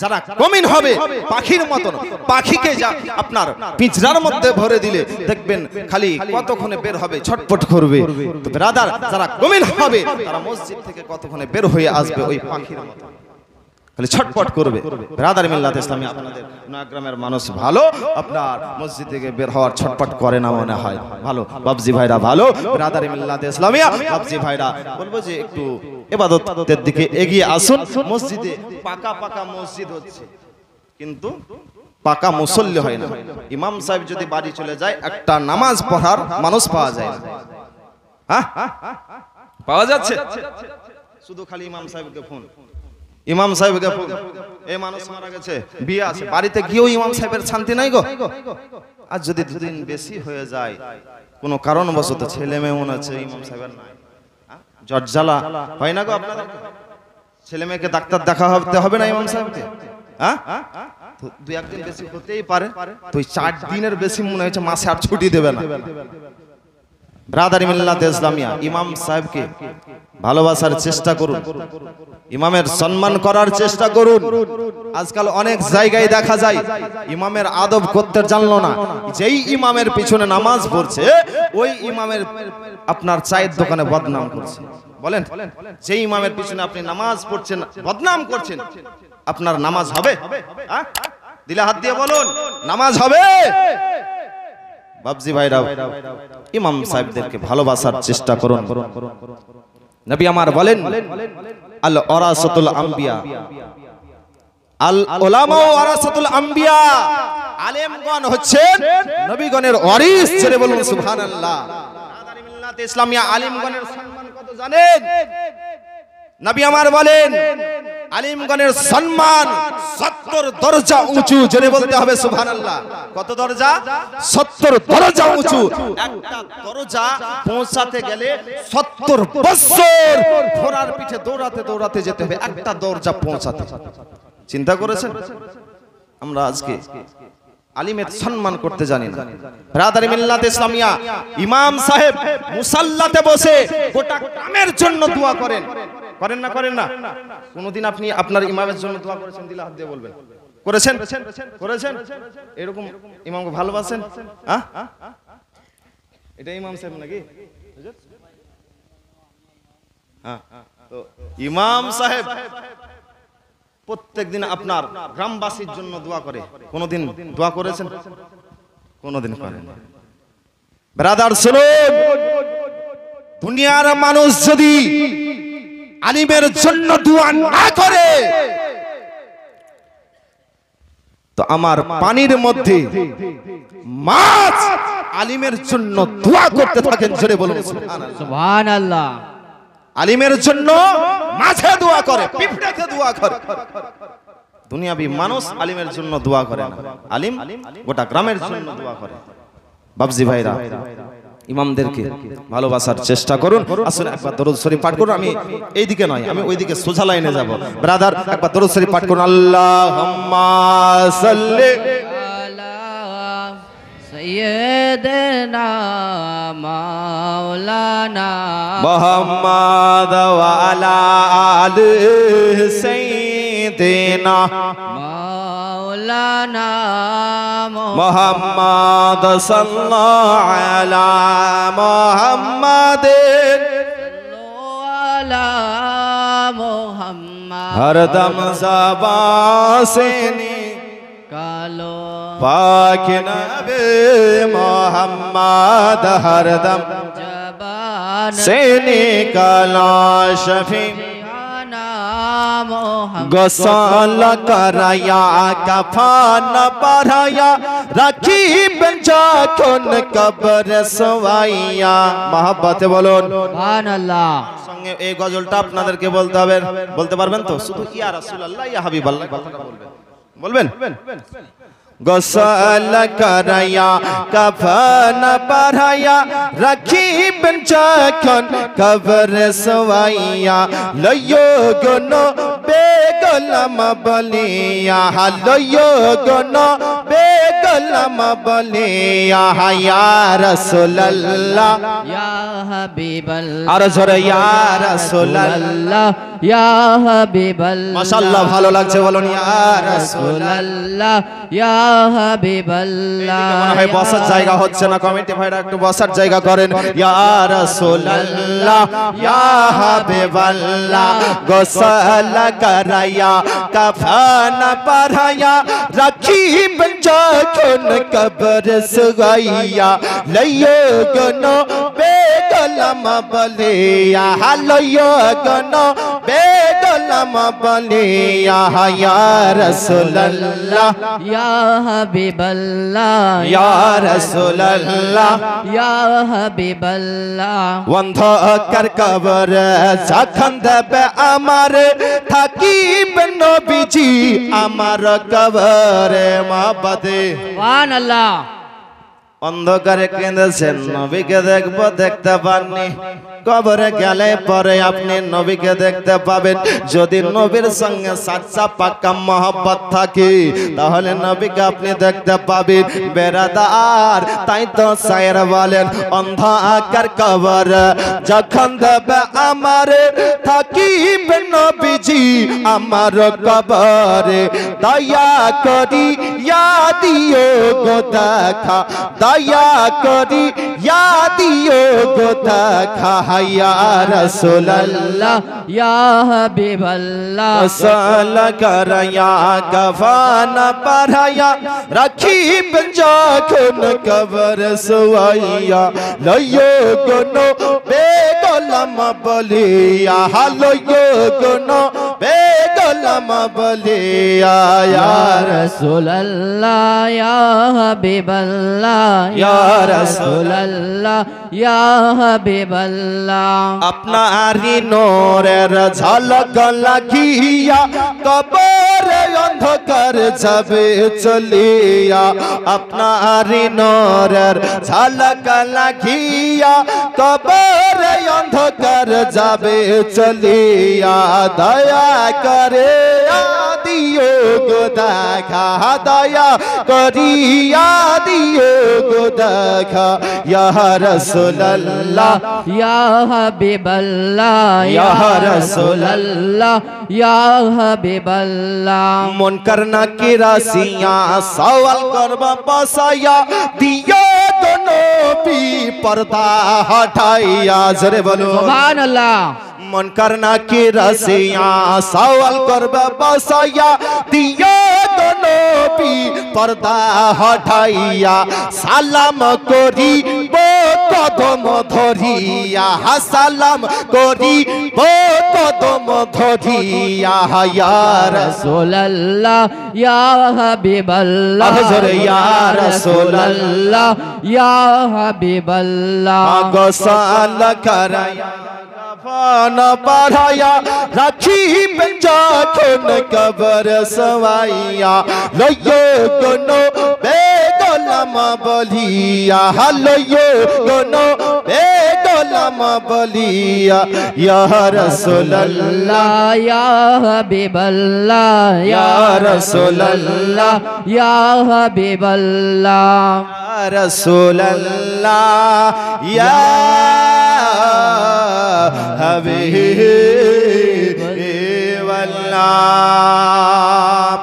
যারা মুমিন হবে পাখির মতন, পাখিকে যা আপনার পিঁজরার মধ্যে ভরে দিলে দেখবেন খালি কতক্ষণে বের হবে, ছটফট করবে। তো ব্রাদার, যারা মুমিন হবে তারা মসজিদ থেকে কতক্ষণে বের হয়ে আসবে ওই পাখির মতন। খালি ছটপট করবে। ব্রাদার মিল্লাত ইসলামিয়া, আপনাদের নয়াগ্রামের মানুষ ভালো, আপনার মসজিদ থেকে বের হওয়ার ছটপট করে না মনে হয়, ভালো বাবজি ভাইরা ভালো। ব্রাদার মিল্লাত ইসলামিয়া বাবজি ভাইরা বলবো যে একটু ইবাদতের দিকে এগিয়ে আসুন। মসজিদে পাকা পাকা মসজিদ হচ্ছে, কিন্তু পাকা মুসল্লি হয় না। ইমাম সাহেব যদি বাড়ি চলে যায়, একটা নামাজ পড়ার মানুষ পাওয়া যায় না। হ্যাঁ, পাওয়া যাচ্ছে? শুধু খালি ইমাম সাহেবকে ফোন, ইমাম সাহেবকে ফোন, এই মানুষ মারা গেছে, বিয়ে আছে, বাড়িতে গিয়েও ইমাম সাহেবের শান্তি নাই গো। আর যদি দুদিন বেশি হয়ে যায়, কোনো কারণবশত ছেলে মেয়ে মনে হচ্ছে ইমাম সাহেবের নাই, জজ্জালা হয় না গো আপনাদের? ছেলে মেয়েকে ডাক্তার দেখা হবে না ইমাম সাহেবকে? হ্যাঁ, তো 2-1 দিন বেশি হতেই পারে, তো 4 দিনের বেশি মনে হচ্ছে মাসে আর ছুটি দেবে না। ব্রাদারি মিল্লাত ইসলামিয়া, ইমাম সাহেবকে ভালোবাসার চেষ্টা করুন, ইমামের সম্মান করার চেষ্টা করুন। আজকাল অনেক জায়গায় দেখা যায় ইমামের আদব করতে জানলো না, যেই ইমামের পিছনে নামাজ পড়ছে ওই ইমামের আপনার চায়ের দোকানে বদনাম করছে। বলেন, যেই ইমামের পিছনে আপনি নামাজ পড়ছেন, বদনাম করছেন, আপনার নামাজ হবে? দিলে হাত দিয়ে বলুন, নামাজ হবে? বাবজি ভাইরা, ইমাম সাহেবদেরকে ভালোবাসার চেষ্টা করুন। নবী আমার বলেন, আল ওয়ারাসাতুল আম্বিয়া, আল উলামা ওয়ারাসাতুল আম্বিয়া, আলেমগণ হচ্ছেন নবীগণের ওয়ারিস। ছেড়ে বলুন সুবহানাল্লাহ। ব্রাদারি মিল্লাত ইসলামিয়া, আলেমগণের সম্মান কত জানেন? নবী আমার বলেন, আলিমগণের সম্মান 70 দরজা উঁচু। জেনে বলতে হবে সুবহানাল্লাহ। কত দরজা? 70 দরজা উঁচু। একটা দরজা পৌঁছাতে গেলে 70 বছর ঘোড়ার পিঠে দৌড়াতে দৌড়াতে যেতে হবে একটা দরজা পৌঁছাতে। চিন্তা করেছেন? আমরা আজকে আলিমের সম্মান করতে জানি না। ব্রাদারি মিল্লাত ইসলামিয়া, ইমাম সাহেব মুসাল্লাতে বসে গোটা গ্রামের জন্য দোয়া করেন, করেন না? করেন না? কোনদিন আপনি আপনার ইমামের জন্য দোয়া করেছেন? দিলে হাত দিয়ে বলবেন। করেছেন? করেছেন? এরকম ইমামকে ভালোবাসেন? হ্যাঁ, এটা ইমাম সাহেব নাকি? হ্যাঁ, তো ইমাম সাহেব প্রত্যেকদিন আপনার গ্রামবাসীর জন্য দোয়া করে। কোনদিন দোয়া করেছেন? কোনদিন করেন না। ব্রাদার শুনুন, দুনিয়ার মানুষ যদি আলিমের জন্য দোয়া না করে, তো আমার পানির মধ্যে মাছ আলিমের জন্য দোয়া করতে থাকেন। জোরে বলুন সুবহানাল্লাহ। আলিমের জন্য মাছে দোয়া করে, পিঁপড়াকে দোয়া করে। দুনিয়াবি মানুষ আলিমের জন্য দোয়া করে না, আলিম গোটা গ্রামের জন্য দোয়া করে। বাবজি ভাইরা, ইমামদেরকে ভালোবাসার চেষ্টা করুন। আসলে একবার দরুদ শরীফ পাঠ করুন। আমি এইদিকে নয়, আমি ওইদিকে সোজা লাইনে যাব। ব্রাদার, একবার দরুদ শরীফ পাঠ করুন। আল্লাহুম্মা সাল্লি আলা সাইয়্যিদিনা মাওলানা মুহাম্মাদ ওয়া আলা আলি সাইয়্যিদিনা মাওলানা মুহাম্মাদ সাল্লাল্লাহু আলা মুহাম্মাদিন আলা মুহাম্মাদ হরদম ज़बान से কালো पाक नबी मोहम्मद हरदम জবান से निकला शफी गसल कराया कफन पढ़ाया राखी बंचा कौन कब्र सवाइया। मोहब्बत बोलो সুবহানাল্লাহ। সঙ্গে এই গজলটা আপনাদেরকে বলতে হবে, বলতে পারবেন তো? শুধু ইয়া রাসূলুল্লাহ ইয়া হাবিবাল্লাহ কথাটা বলবেন, বলবেন? गसल कराया कफन पढ़ाया राखी बंचा कौन कब्र सवाइया लयो गुनो बेगलम बलिया लयो गुनो बेगलम গোলাম বলে ইয়া রাসূলুল্লাহ ইয়া হাবিবাল্লাহ আর জোরে ইয়া রাসূলুল্লাহ ইয়া হাবিবাল্লাহ মাশাআল্লাহ ভালো লাগছে বলুন ইয়া রাসূলুল্লাহ ইয়া হাবিবাল্লাহ মনে হয় বসার জায়গা হচ্ছে না কমিটি ভাইরা একটু বসার জায়গা করেন ইয়া রাসূলুল্লাহ ইয়া হাবিবাল্লাহ গোসল করায়া কাফন পরায়া রাখিবেন যখন কবর সুগাইয়া লইও গনো বেগলাম বলে ইয়া লইও গনো বেগলাম বলে ইয়া রাসূলুল্লাহ ইয়া হাবিবাল্লাহ ইয়া রাসূলুল্লাহ ইয়া হাবিবাল্লাহ অন্ধকার কবর যখন দেবে আমার থাকিব নবীজি আমার কবরে মাবাদে সুবহানাল্লাহ অন্ধকারে কেঁদেছেন নবীকে দেখবো দেখতে পাননি কবরে গেলে পরে আপনি নবীকে দেখতে পাবেন যদি নবীর সঙ্গে সাচ্চা পাক্কা মহব্বত থাকে তাহলে নবীকে আপনি দেখতে পাবেন বেরাদার তাই তো শায়ের বলেন অন্ধকার কবর যখন দেবে আমার থাকিবে নবীজি আমার কবরে দয়া করি ইয়া দিও গো দেখা দয়া করি ইয়া দিও গো দেখা ইয়া রাসূলুল্লাহ ইয়া হাবিবাল্লাহ সাল করয়া কফন পরায়া রাখিবেন যখন কবর সুয়াইয়া লইও গনো বেগলাম বলিয়া লইও গনো বেগলাম বলিয়া ইয়া রাসূলুল্লাহ ইয়া হাবিবাল্লাহ ইয়া রাসূলুল্লাহ ইয়া হাবিবাল্লাহ আপনারি নূরের ঝলক লাগিয়া কবরে অন্ধকার যাবে চলিয়া আপনারি নূরের ঝলক লাগিয়া কবরে অন্ধকার যাবে চলিয়া দয়া করে দিও গো দেখা দয়া করিয়া দিও গো দেখা ইয়া রাসূলুল্লাহ ইয়া হাবিবাল্লাহ ইয়া রাসূলুল্লাহ ইয়া হাবিবাল্লাহ মুনকার নাকিরাসিয়া সওয়াল করবা বসায়া দিও গো নবী পর্দা হটাইয়া জোরে বলো সুবহানাল্লাহ মুনকার নাকিরাসিয়া সওয়াল করবা বসায়া দিও গো নবী পর্দা হটাইয়া সালাম করি কদম ধরিয়া সালাম করি কদম ধরিয়া ইয়া রাসূলুল্লাহ ইয়া হাবিবাল্লাহ জোরে ইয়া রাসূলুল্লাহ ইয়া হাবিবাল্লাহ গোসল করায়া কাফন পরায়া রাখিবেন যখন কবর সওয়াইয়া লইও গনো বেগলাম বলিয়া লইও গনো বেগলাম বলিয়া ইয়া রাসূলুল্লাহ ইয়া হাবিবাল্লাহ ইয়া রাসূলুল্লাহ ইয়া হাবিবাল্লাহ ইয়া রাসূলুল্লাহ ইয়া হাবিবাল্লাহ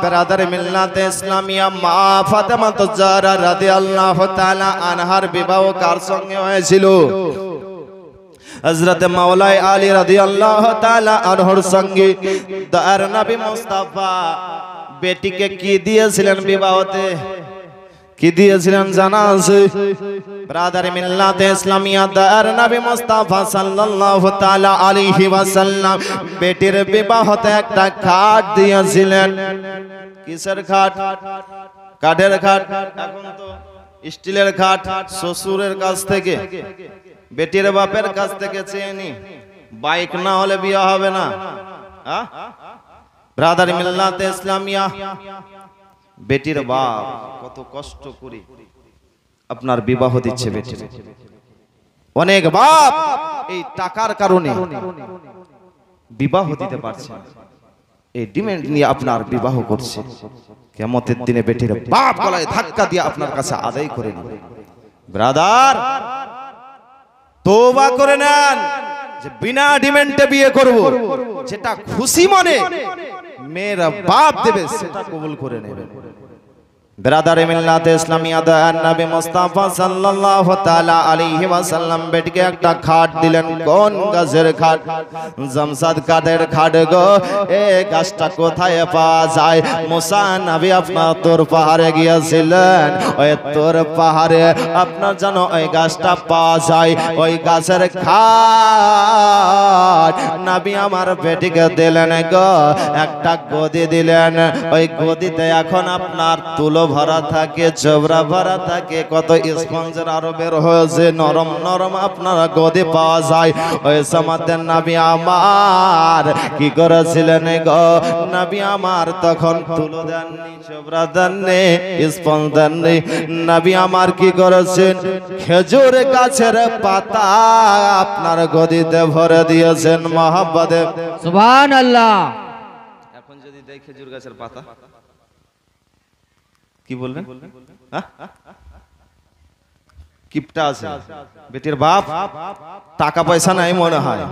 বিরাদার মিল্লাতে ইসলামিয়া মা ফাতেমা জাহরা রাদিয়াল্লাহু তাআলা আনহার বিবাহ কার সঙ্গে হয়েছিল হযরত মাওলাই আলী রাদিয়াল্লাহু তাআলা আনহুর সঙ্গে দয়ার নবী মুস্তাফা বেটিকে কি দিয়েছিলেন বিবাহতে কি দিয়েছিলেন জানা আছে ব্রাদার মিল্লাতে ইসলামিয়া দয়ার নবী মুস্তাফা সাল্লাল্লাহু তাআলা আলাইহি ওয়াসাল্লাম বেটির বিবাহতে একটা খাট দিয়েছিলেন কিসের খাট কাঠের খাট এখন তো স্টিলের খাট শ্বশুরের কাছ থেকে বেটির বাপের কাছ থেকে চেয়ে নি বাইক না হলে বিয়ে হবে না ব্রাদার মিল্লাতে ইসলামিয়া বেটির বাপ কত কষ্ট করে আপনার বিবাহ দিচ্ছে বেটির অনেক বাপ এই টাকার কারণে বিবাহ দিতে পারছে এই ডিমান্ড নিয়ে আপনার বিবাহ করছে কিয়ামতের দিনে বেটির বাপ গলায় ধাক্কা দিয়ে আপনার কাছে আদায় করে নেবে। ব্রাদার, তওবা করে নেন যে বিনা ডিমান্ডে বিয়ে করব, যেটা খুশি মনে মেয়েরা বাপ দেবে সেটা কবুল করে নেবেন। ব্রাদারে মিল্লাতে ইসলামিয়া দয়ার নবী মুস্তাফা সাল্লাল্লাহু তাআলা আলাইহি ওয়াসাল্লাম বেটিকে একটা খাট দিলেন। কোন গাছের খাট? জামসাদ কাঠের খাট গো। এই গাছটা কোথায় পাওয়া যায়? মুসা নবী আপনার তোর পাহাড়ে গিয়েছিলেন, ওই তোর পাহাড়ে আপনার জানো ওই গাছটা পাওয়া যায়। ওই গাছের খাট নবী আমার বেটিকে দিলেন গো। একটা গদি দিলেন, ওই গদিতে এখন আপনার তুলো ভরা থাকে, চবরা ভরা থাকে, কত স্পঞ্জের আরো বের হয়েছে, নরম নরম আপনার গদি পাওয়া যায়। ওই সমাতের নবী আমার কি করেছিলেন গো? নবী আমার তখন তুলো দেননি, চবরা দেননি, স্পঞ্জ দেননি। নবী আমার কি করেছেন? খেজুর গাছের পাতা আপনার গদিতে ভরে দিয়েছেন মহব্বতে। সুবহানাল্লাহ। এখন যদি দেই খেজুর গাছের পাতা, কি বলবেন? কিপটা আছে বেটির বাপ, টাকা পয়সা নাই মনে হয়।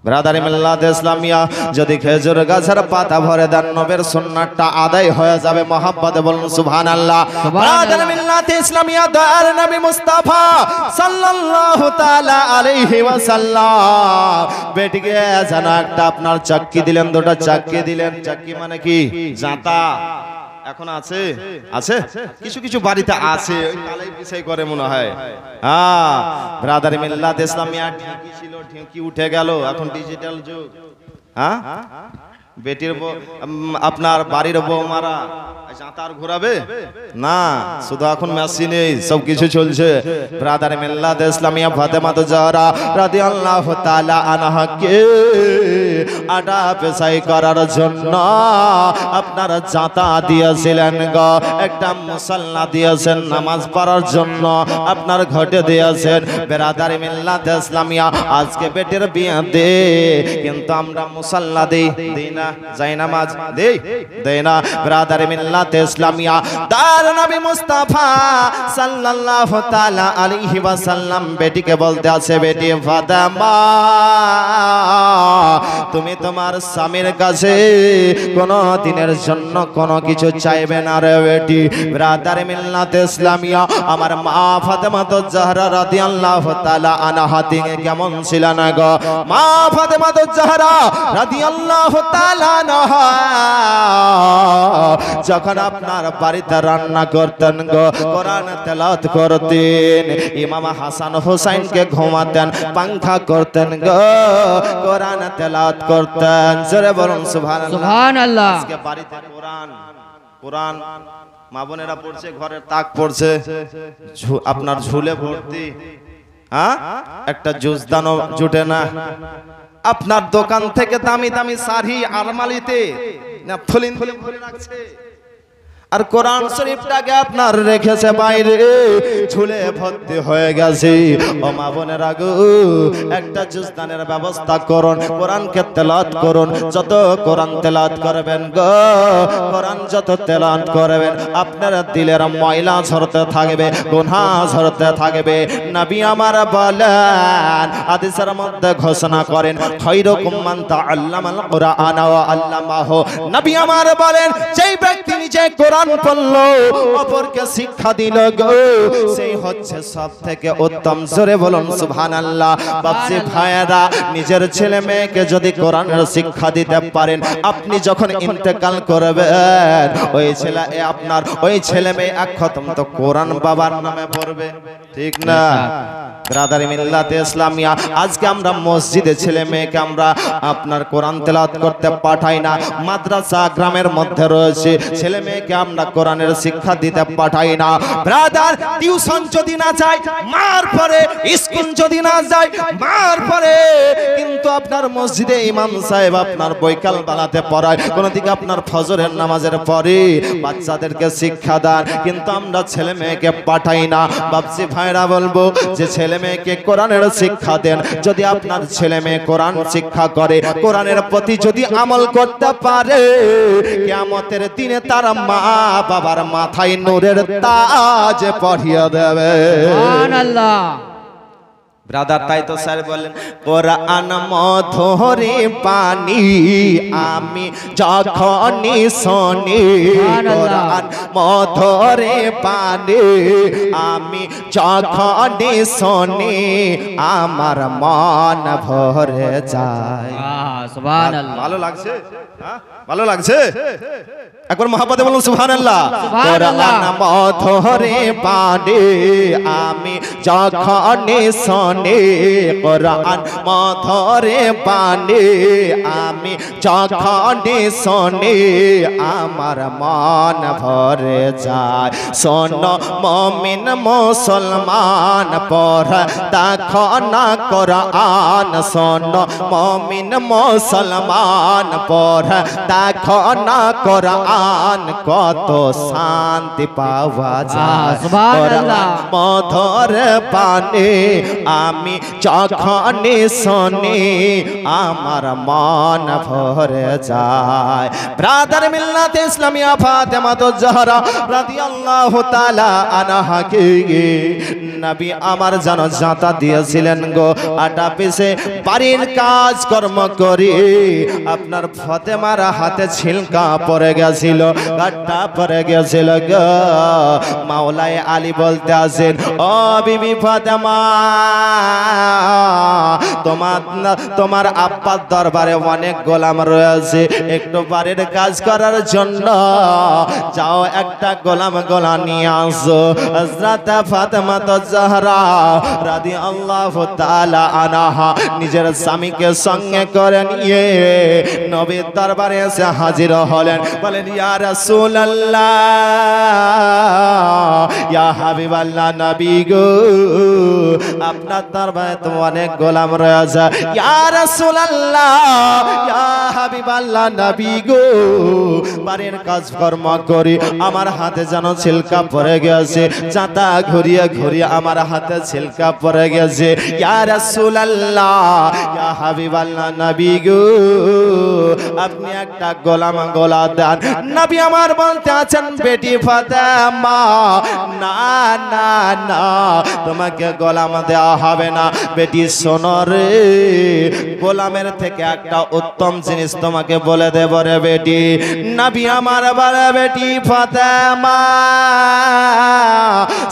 ব্রাদারি মিল্লাত ইসলামিয়া যদি খেজুর গাছের পাতা ভরে দেন নবীর সুন্নাতটা আদায় হয়ে যাবে মহব্বতে বলুন সুবহানাল্লাহ। ব্রাদারি মিল্লাত ইসলামিয়া দয়ার নবী মুস্তাফা সাল্লাল্লাহু তাআলা আলাইহি ওয়াসাল্লাম বেটিকে যেন একটা আপনার চাক্কি দিলেন, দুটো চাক্কি দিলেন। চাক্কি মানে কি? জাতা। এখন আছে, আছে কিছু কিছু বাড়িতে আছে, ওই কালাই পিছাই করে মনে হয়। হ্যাঁ, ব্রাদারি মিল্লাত ইসলামিয়া ঢেঁকি ছিল, ঢেঁকি উঠে গেল, এখন ডিজিটাল যুগ। হ্যাঁ, বেটির আপনার বাড়ির বৌমারা জাঁতার ঘোরাবে না, শুধু এখন মেশিনে সব কিছু চলছে। ব্রাদারি মিল্লাত ইসলামিয়া ফাতেমা জাহরা রাদিয়াল্লাহু তাআলা আনহাকে আটা পেশাই করার জন্য আপনারা জাঁতা দিয়েছিলেন গো, একটা মুসাল্লা দিয়েছেন নামাজ পড়ার জন্য, আপনার ঘটে দিয়েছেন। ব্রাদারি মিল্লাত ইসলামিয়া আজকে বেটির বিয়ে দে, কিন্তু আমরা মুসাল্লা দেই না, যাই নামাজ দেই না। ব্রাদারি মিল্লাত ইসলামিয়া দার নবী মুস্তাফা সাল্লাল্লাহু তাআলা আলাইহি ওয়াসাল্লাম বেটিকে বলতে আছে, বেটি ফাতেমা তুমি তোমার স্বামীর কাছে কোন দিনের জন্য কোনো কিছু চাইবে না রে বেটি। ব্রাদারি মিল্লাত ইসলামিয়া আমার মা ফাতেমা জাহরা রাদিয়াল্লাহু তাআলা আনহা তিনি কেমন ছিলেন গো? মা ফাতেমা জাহরা রাদিয়াল্লাহু তাআলা আনহা যখন আপনার বাড়িতে রান্না করতেন গো, কোরআন তেলাওয়াত করতেন, ইমাম হাসান হুসাইনকে ঘুমাতেন, পাংখা করতেন গো, কোরআন তেলাওয়াত করতেন। জোরে বলুন সুবহানাল্লাহ। সুবহানাল্লাহ। আজকে বাড়িতে কোরআন মা বোনেরা পড়ছে, ঘরের তাক পড়ছে, আপনার ঝুলে ভর্তি, হ্যাঁ একটা জুজদানও জুটে না। আপনার দোকান থেকে দামি দামি শাড়ি আলমারিতে না থলিন থলিন ভরে রাখছে, আর কোরআন শরীফটাকে আপনার রেখেছে বাইরে, ঝুলে ভর্তি হয়ে গেছে। ও মা বোনেরা গো, একটা জুজদানের ব্যবস্থা করুন, কোরআনকে তেলাওয়াত করুন। যত কোরআন তেলাওয়াত করবেন গো, কোরআন যত তেলাওয়াত করবেন আপনার দিলের ময়লা ঝরতে থাকবে, গুনাহ ঝরতে থাকবে। নবী আমার বলেন, হাদিসের মধ্যে ঘোষণা করেন, খায়রুকুম মান তাআল্লামাল কুরআন ওয়া আল্লামাহু। নবী আমার বলেন, যেই ব্যক্তি নিজে কোরআন পড়লো, অপরকে শিক্ষা দিল গো, সেই হচ্ছে সবথেকে উত্তম। জোরে বলুন সুবহানাল্লাহ। বাপজি ভাইয়েরা, নিজের ছেলে মেয়েকে যদি কোরআনের শিক্ষা দিতে পারেন, আপনি যখন ইন্তেকাল করবেন, ওই ছেলে আপনার ওই ছেলে মেয়ে এক খতম তো কোরআন বাবার নামে পড়বে, ঠিক না? ব্রাদারি মিল্লাত ইসলামিয়া আজকে আমরা মসজিদে ছেলে মেয়েকে আমরা আপনার কোরআন তেলাওয়াত করতে পাঠাই না। মাদ্রাসা গ্রামের মধ্যে রয়েছে, ছেলে মেয়েকে আমরা কোরআনের শিক্ষা দিতে পাঠাই না। ব্রাদার, টিউশন যদি না যায় মার পরে, স্কুল যদি না যায় মার পরে, কিন্তু আপনার মসজিদে ইমাম সাহেব আপনার বৈকাল বেলাতে পড়ায়, কোন দিকে আপনার ফজরের নামাজের পরে বাচ্চাদেরকে শিক্ষা দেন, কিন্তু আমরা ছেলে মেয়েকে পাঠাই না। বাপজি ভাইরা বলবো যে ছেলে মেয়েকে কোরআনের শিক্ষা দেন। যদি আপনার ছেলে মেয়ে কোরআন শিক্ষা করে, কোরআনের প্রতি যদি আমল করতে পারে, কিয়ামতের দিনে তার মা বাবার মাথায় নূরের তাজ পরিয়ে দেবে। সুবহানাল্লাহ। ব্রাদার, তাই তো স্যার বললেন কোরআন মধুরে পানি আমি যখনই শুনি, কোরআন মধুরে পানি আমি যখনই শুনি, আমার মন ভরে যায়। সুবহানাল্লাহ। ভালো লাগছে? ভালো লাগছে? একবার মহাপদে বলুন সুবহানাল্লাহ। সুবহানাল্লাহ। কোরআন মধুরে পানি আমি যখনই শুনি, কোরআন মধুরে পানি আমি যখনই শুনি, আমার মন ভরে যায়। শোনো মুমিন মুসলমান পড় দেখো না কোরআন, শোনো মুমিন মুসলমান পড় দেখো না কোরআন, কত শান্তি পাওয়া যায়। সুবহানাল্লাহ। মধুর পানি আমি যখনই শুনি, আমার মন ভরে যায়। ব্রাদার মিল্লাত ইসলামিয়া ফাতেমাতুজ জাহরা রাদিয়াল্লাহু তাআলা আনহাকে নবী আমার যেন জাতা দিয়েছিলেন গো। আটা পিছে বাড়ির কাজ কর্ম করি আপনার ফাতেমার হাতে ছিলকা পড়ে গেছিল, কাটা পড়ে গেছিল গো। মাওলাই আলী বলতে আছেন, ও বিবি ফাতেমা, তোমার আব্বার দরবারে অনেক গোলাম রয়েছে, একটু বাড়ির কাজ করার জন্য যাও একটা গোলাম গোলা নিয়ে আসো। হযরত ফাতেমাতুজ জাহরা রাদিয়াল্লাহু তাআলা আনহা নিজের স্বামীকে সঙ্গে করে নিয়ে নবীর দরবারে এসে হাজির হলেন। বলেন, ইয়া রাসূলুল্লাহ, ইয়া হাবিবাল্লাহ, নবী গো, আপনার দরবারে তো অনেক গোলাম রয়েছে। ইয়া রাসূলুল্লাহ, ইয়া হাবিবাল্লাহ, নবী গো, বাড়ির কাজকর্ম করি আমার হাতে যেন ছিলকা পড়ে গেছে, চাঁদা ঘুরিয়ে ঘুরিয়ে আমার হাতে ছিলকা পড়ে গেছে। ইয়া রাসূলুল্লাহ, ইয়া হাবিবাল্লাহ, নবী গো, আপনি একটা গোলাম গোলা দেন। নবী আমার বলতে আছেন, বেটি ফাতেমা, না না না, তোমাকে গোলাম দেওয়া হবে না। বেটি শোনো রে, গোলামের থেকে একটা উত্তম জিনিস তোমাকে বলে দেব রে বেটি। নবী আমার বলে, বেটি ফাতেমা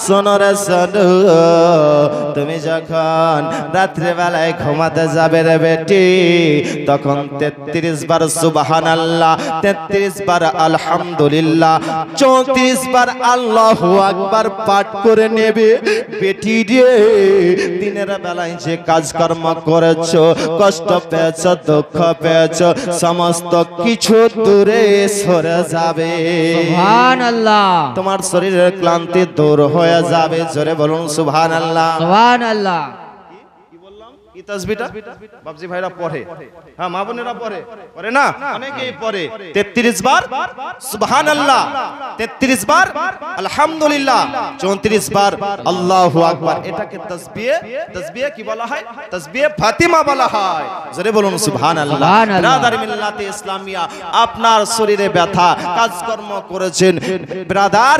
শোনো রে শোনো, তুমি যখন রাত্রে বেলায় ঘুমাতে যাবে রে বেটি, তখন 33 বার সুবহানাল্লাহ, 33 বার আলহামদুলিল্লাহ, 34 বার আল্লাহু আকবার পাঠ করে নেবে। বেটি রে, দিনের বেলায় যে কাজকর্ম করেছো, কষ্ট পেয়েছো, দুঃখ পেয়েছো, সমস্ত কিছু দূরে সরে যাবে। সুবহানাল্লাহ। তোমার শরীরের ক্লান্তি দূর হয়ে যাবে। জোরে বলুন সুবহানাল্লাহ। সুবহানাল্লাহ। কি তাসবিহটা বাবজি ভাইরা পড়ে, হ্যাঁ মা বোনেরা পড়ে, পড়ে না? অনেকেই পড়ে। 33 বার সুবহানাল্লাহ, 33 বার আলহামদুলিল্লাহ, 34 বার আল্লাহু আকবার। এটাকে তাসবিহ কি বলা হয়? তাসবিহ ফাতিমা বলা হয়। জোরে বলুন সুবহানাল্লাহ। ব্রাদার মিল্লাতে ইসলামিয়া, আপনার শরীরে ব্যথা, কাজকর্ম করেছেন ব্রাদার,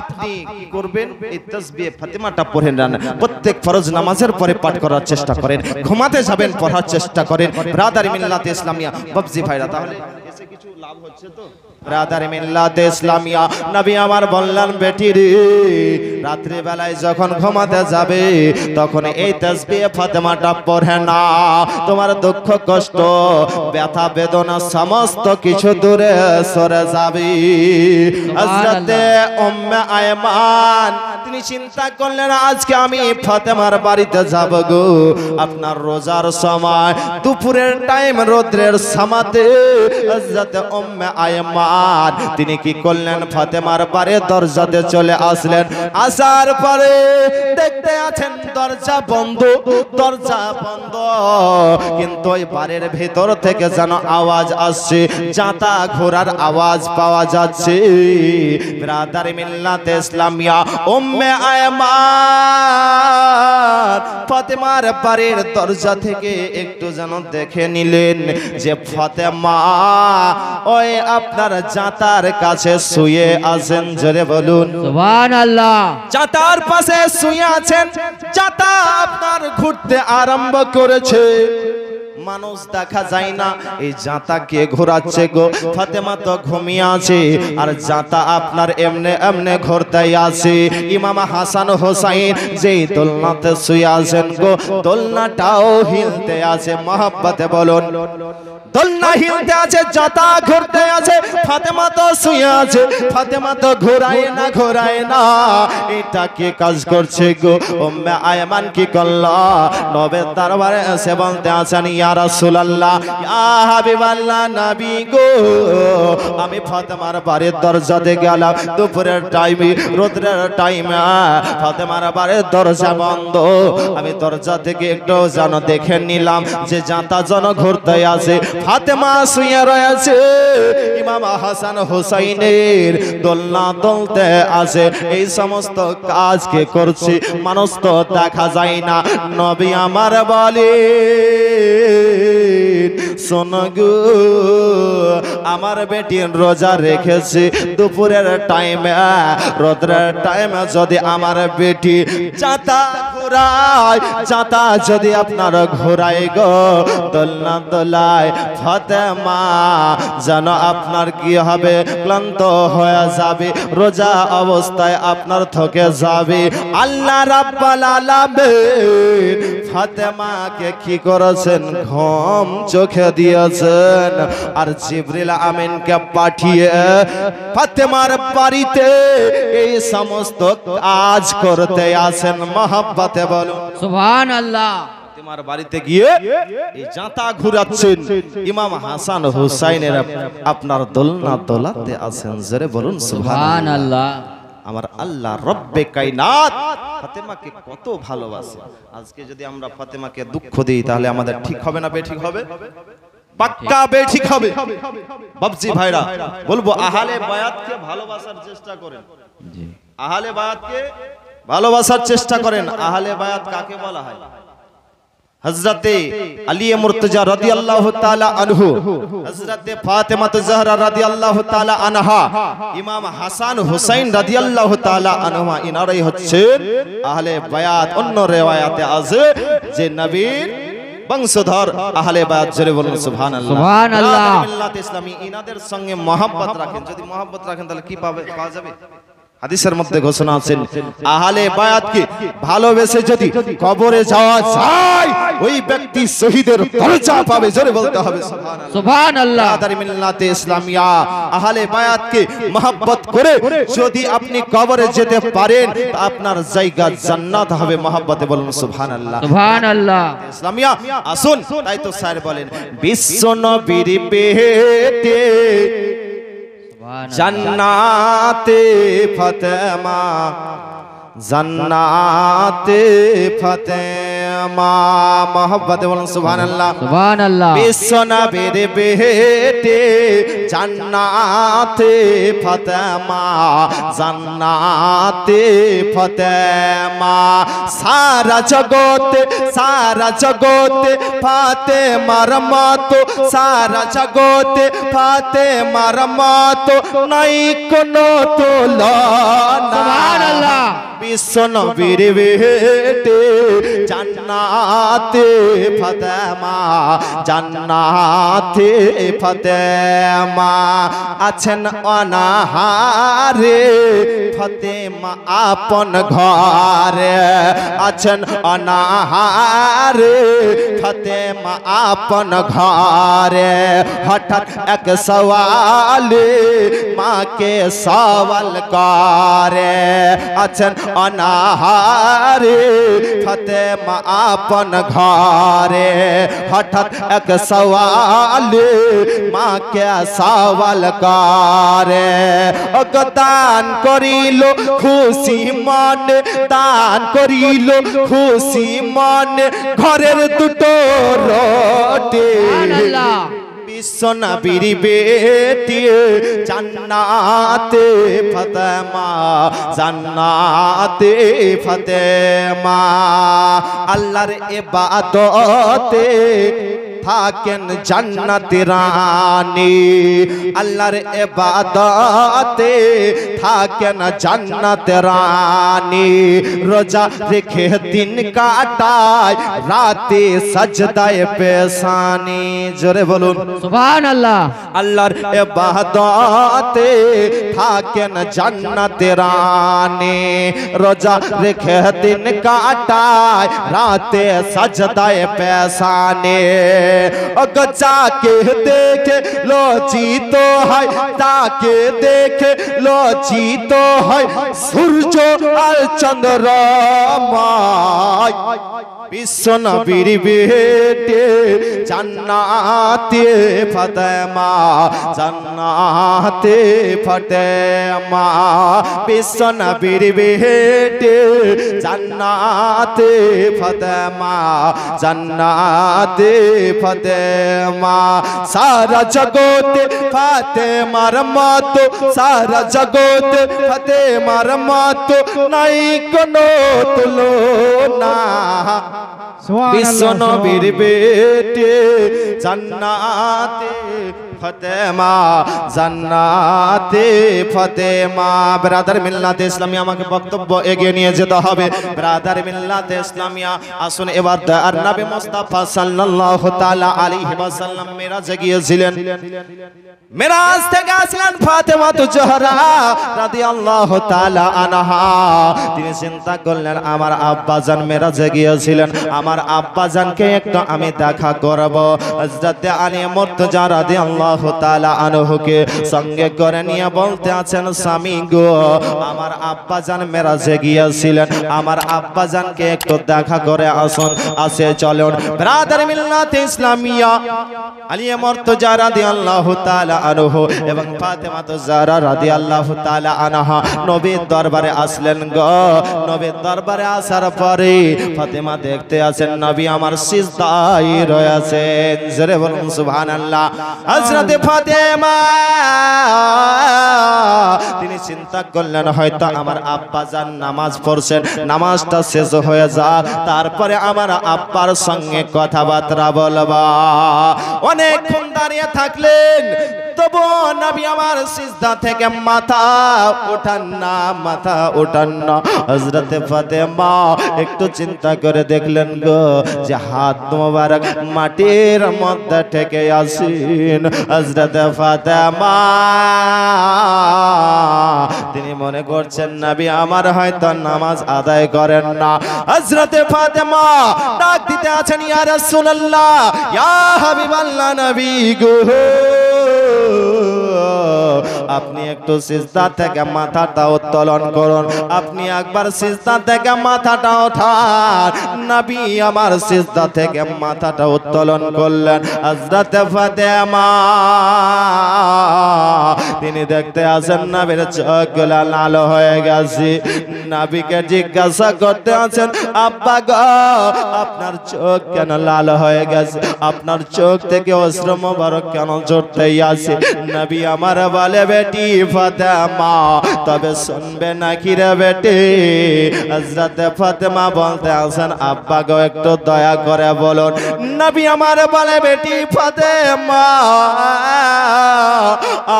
আপনি কি করবেন? এই তাসবিহ ফাতিমাটা পড়েন না, প্রত্যেক ফরজ নামাজের পরে পাঠ করার চেষ্টা করেন, ঘুমাতে যাবেন পড়ার চেষ্টা করেন। ব্রাদার মিল্লাতে ইসলামিয়া বাবজি ভাইরা, তাহলে এসে কিছু লাভ হচ্ছে তো? ব্রাদার মিল্লাতে ইসলামিয়া, নবী আমার বললেন, বেটি রে, রাত্রি বেলায় যখন ঘুমাতে যাবে তখন এই তাসবিহ ফাতিমাটা পড়ে না, তোমার দুঃখ কষ্ট ব্যথা বেদনা সমস্ত কিছু দূরে সরে যাবে। হযরতে উম্মে আয়মান তিনি চিন্তা করলেন, আজকে আমি ফাতেমার বাড়িতে যাব গো। আপনার রোজার সময় দুপুরের টাইম, রোদ্রের সামাতে হযরতে উম্মে আয়মান তিনি কি করলেন ফাতেমার বাড়ির দরজাতে চলে আসলেন আসার পরে দেখতে আছেন দরজা বন্ধ কিন্তু ওই বাড়ির ভেতর থেকে যেন আওয়াজ আসছে জাতা ঘোড়ার আওয়াজ পাওয়া যাচ্ছে ব্রাদার মিল্লাতে ইসলামিয়া উম্মে আয়মান ফাতেমার বাড়ির দরজা থেকে একটু যেন দেখে নিলেন যে ফাতেমা ওই আপনার জাতার কাছে শুয়ে আছেন জোরে বলুন সুবহানাল্লাহ। জাতার পাশে শুয়ে আছেন জাতা আপনার ঘুরতে আরম্ভ করেছে মানুষ দেখা যায় না এই জাতা কে ঘোরাচ্ছে গো ফাতেমা তো ঘুমিয়ে আছে আর জাতা আপনার এমনে এমনে ঘুরতে আছে ইমাম হাসান হোসাইন যেই দোলনাতে শুয়ে আছেন গো দোলনাটাও হিলতে আছে মহব্বতে বলুন দোলনা হিলতে আছে জাতা ঘুরতে আছে ফাতেমা তো শুয়ে আছে ফাতেমা তো ঘোরায় না এটা কে কাজ করছে গো উম্মে আয়মান কি করলো নবের দরবারে এসে বলতে আছেন ইয়া রাসূলুল্লাহ ইয়া হাবিবাল্লাহ নবী গো আমি ফাতেমার বাড়ির দরজাতে গেলাম দুপুরের টাইমে রোদের টাইমে ফাতেমার বাড়ির দরজা বন্ধ আমি দরজা থেকে একটু যেন দেখে নিলাম যে জাতা জন ঘুরতে আছে ফাতেমা শুয়ে রয়েছে ইমাম হাসান হোসাইনের দোলনা দোলতে আছে এই সমস্ত কাজ কে করছে মানুষ তো দেখা যায় না নবী আমার বলে শোনো গো আমার বেটি রোজা রেখেছে দুপুরের টাইমে রোদের টাইমে যদি আমার বেটি জাতা ঘোরায় জাতা যদি আপনার ঘোরায় গো দোলনা দোলায় ফাতেমা যেন আপনার কি হবে ক্লান্ত হয়ে যাবে রোজা অবস্থায় আপনার থকে যাবে আল্লাহ রাব্বুল আলামিন ফাতেমাকে কি করেছেন ঘুম চোখে দিয়েছেন আর জিবরিল আমিনকে পাঠিয়ে ফাতেমার বাড়িতে এই সমস্ত কাজ করতে আসেন মহব্বতে বলুন সুবহানাল্লাহ। ফাতেমার বাড়িতে গিয়ে এই জাতা ঘুরাচ্ছেন ইমাম হাসান হুসাইনের আপনার দোলনা দোলাতে আছেন জোরে বলুন সুবহানাল্লাহ। আমার আল্লাহ রব্বে কায়নাত ফাতেমাকে কত ভালোবাসে আজকে যদি আমরা ফাতেমাকে দুঃখ দিই তাহলে আমাদের ঠিক হবে না বেঠিক হবে পাক্কা বেঠিক হবে বাবজি ভাইরা বলবো আহলে বায়াতকে ভালোবাসার চেষ্টা করেন জি আহলে বায়াতকে ভালোবাসার চেষ্টা করেন আহলে বায়াত কাকে বলা হয় হযরতে আলী মুর্তজা রাদিয়াল্লাহু তাআলা আনহু হযরতে ফাতেমা জাহরা রাদিয়াল্লাহু তাআলা আনহা ইমাম হাসান হুসাইন রাদিয়াল্লাহু তাআলা আনহুমা ইনারাই হচ্ছেন আহলে বায়াত অন্য রিওয়ায়াতে আছে যে নবীর বংশধর আহলে বায়াত জোরে বলুন সুবহানাল্লাহ সুবহানাল্লাহ। মিল্লাত ইসলামী ইনাদের সঙ্গে মহব্বত রাখেন যদি মহব্বত রাখেন তাহলে কি পাওয়া যাবে হাদিসের মধ্যে ঘোষণা আছেন আহলে বায়াতকে ভালোবেসে যদি কবরে যাওয়া যায় ওই ব্যক্তি শহীদের দরজা পাবে জোরে বলতে হবে সুবহানাল্লাহ সুবহানাল্লাহ। আদার মিল্লাতে ইসলামিয়া আহলে বায়াতকে মহব্বত করে যদি আপনি কবরে যেতে পারেন আপনার জায়গা জান্নাত হবে মহব্বতে বলুন সুবহানাল্লাহ সুবহানাল্লাহ। ইসলামিয়া আসুন তাই তো স্যার বলেন বিশ্ব নবীর পেটে জান্নাতে ফাতেমা জান্নাতে ফাতেমা মহব্বতে বলুন সুবহানাল্লাহ সুবহানাল্লাহ। বিশ্ব নবীর পেটে জান্নাতে ফাতেমা জান্নাতে ফাতেমা সারা জগতে ফাতেমার মতো সারা জগতে ফাতেমার মতো নাই কোনো তুলনা সুবহানাল্লাহ। বিশ্ব নবীর পেটে জান্নাতে ফাতেমা জান্নাতে ফাতেমা আছেন অনাহারে ফাতেমা আপন ঘরে আছেন অনাহারে ফাতেমা আপন ঘরে হঠাৎ এক সওয়ালে মাকে সওয়াল করে আছেন অনাহারে ফাতেমা আপন ঘরে হঠাৎ এক সওয়ালে মাকে সওয়াল করে দান করিল খুশি মনে দান করিল খুশি মনে ঘরের দুটো রোটি সুবহানাল্লাহ বিশ্বনবীর বেটি জান্নাতে ফাতেমা জান্নাতে ফাতেমা আল্লাহর ইবাদতে থাকেন জান্নাতের রানী আল্লাহর ইবাদতে থাকেন জান্নাতের রানী রোজা রেখে দিন কাটায় রাতে সাজদায় পেশানি জোরে বলুন সুবহানাল্লাহ আল্লাহর ইবাদতে থাকেন জান্নাতের রানী রোজা রেখে দিন কাটায় রাতে সাজদায় পেশানি जाके देखे लज्जित है ताके देखे लज्जित है सूर्य और चंद्रमा বিশ্বনবীর বেটে জান্নাতে ফাতেমা জান্নাতে ফাতেমা বিশ্বনবীর বেটে জান্নাতে ফাতেমা জান্নাতে ফাতেমা সারা জগতে ফাতেমার মতো সারা জগতে ফাতেমার মতো নাই কোনো তুলনা বিশ্বনবীর বেটে জান্নাতে ফাতেমা জান্নাতে ফাতেমা ব্রাদার মিল্লাতে ইসলামিয়া আমাকে বক্তব্য এগিয়ে নিয়ে যেতে হবে ব্রাদার মিল্লাতে ইসলামিয়া আসুন এবার আর নবী মুস্তাফা সাল্লাল্লাহু তাআলা আলাইহি ওয়াসাল্লাম মিরাজে গিয়েছিলেন মিরাজ থেকে আসলেন ফাতেমা তো জোহরা রাদিয়াল্লাহু তাআলা আনহা তিনি চিন্তা করলেন আমার আব্বাজান মিরাজে গিয়েছিলেন আমার আব্বাজানকে একটু আমি দেখা করব হযরত আলী মুর্তজা রাদিয়াল্লাহু তাআলা আনহুকে সঙ্গে করে নিয়ে বলতে আছেন স্বামী গো আমার আব্বাজান মিরাজে গিয়েছিলেন আমার আব্বাজানকে একটু দেখা করে আসুন আসে চলুন ব্রাদার মিল্লাতে ইসলামিয়া আলী মুর্তজা রাদিয়াল্লাহু তাআলা আনহু এবং ফাতেমা তো জাহরা রাদিয়াল্লাহু তাআলা আনহা নবীর দরবারে আসলেন গো নবীর দরবারে আসার পরে ফাতেমা দেখতে আছেন নবী আমার সিজদায় রয়েছেন জোরে বলুন সুবহানাল্লাহ হযরত ফাতেমা তিনি চিন্তা করলেন হয়তো আমার আব্বা জান নামাজ পড়ছেন নামাজটা শেষ হয়ে যাক তারপরে আমার আব্বার সঙ্গে কথাবার্তা বলবা অনেকক্ষণ দাঁড়িয়ে থাকলেন তবু নবী আমার সিজদা থেকে মাথা ওঠান না হযরত ফাতেমা একটু চিন্তা করে দেখলেন গো যে হাত মোবারক মাটির মধ্যে থেকে আসেন হযরত ফাতেমা তিনি মনে করছেন নবী আমার হয়তো নামাজ আদায় করেন না হযরত ফাতেমা ডাক দিতে আছেন ইয়া রাসূলুল্লাহ ইয়া হাবিবাল্লাহ নবী গো আপনি একটু সিজদা থেকে মাথাটা উত্তোলন করুন আপনি একবার সিজদা থেকে মাথাটা ওঠান নবী আমার সিজদা থেকে মাথাটা উত্তোলন করলেন হযরত ফাতেমা তিনি দেখতে আছেন নবীর চোখগুলো লাল হয়ে গেছে নবীকে জিজ্ঞাসা করতে আছেন আব্বা গো আপনার চোখ কেন লাল হয়ে গেছে আপনার চোখ থেকে অশ্রু মোবারক কেন ঝরতে আছে নবী আমার বলে বেটি ফাতেমা তবে শুনবে নাকি রে বেটি হযরত ফাতেমা বলতে আছেন আব্বা গো একটু দয়া করে বলুন নবী আমার বলে বেটি ফাতেমা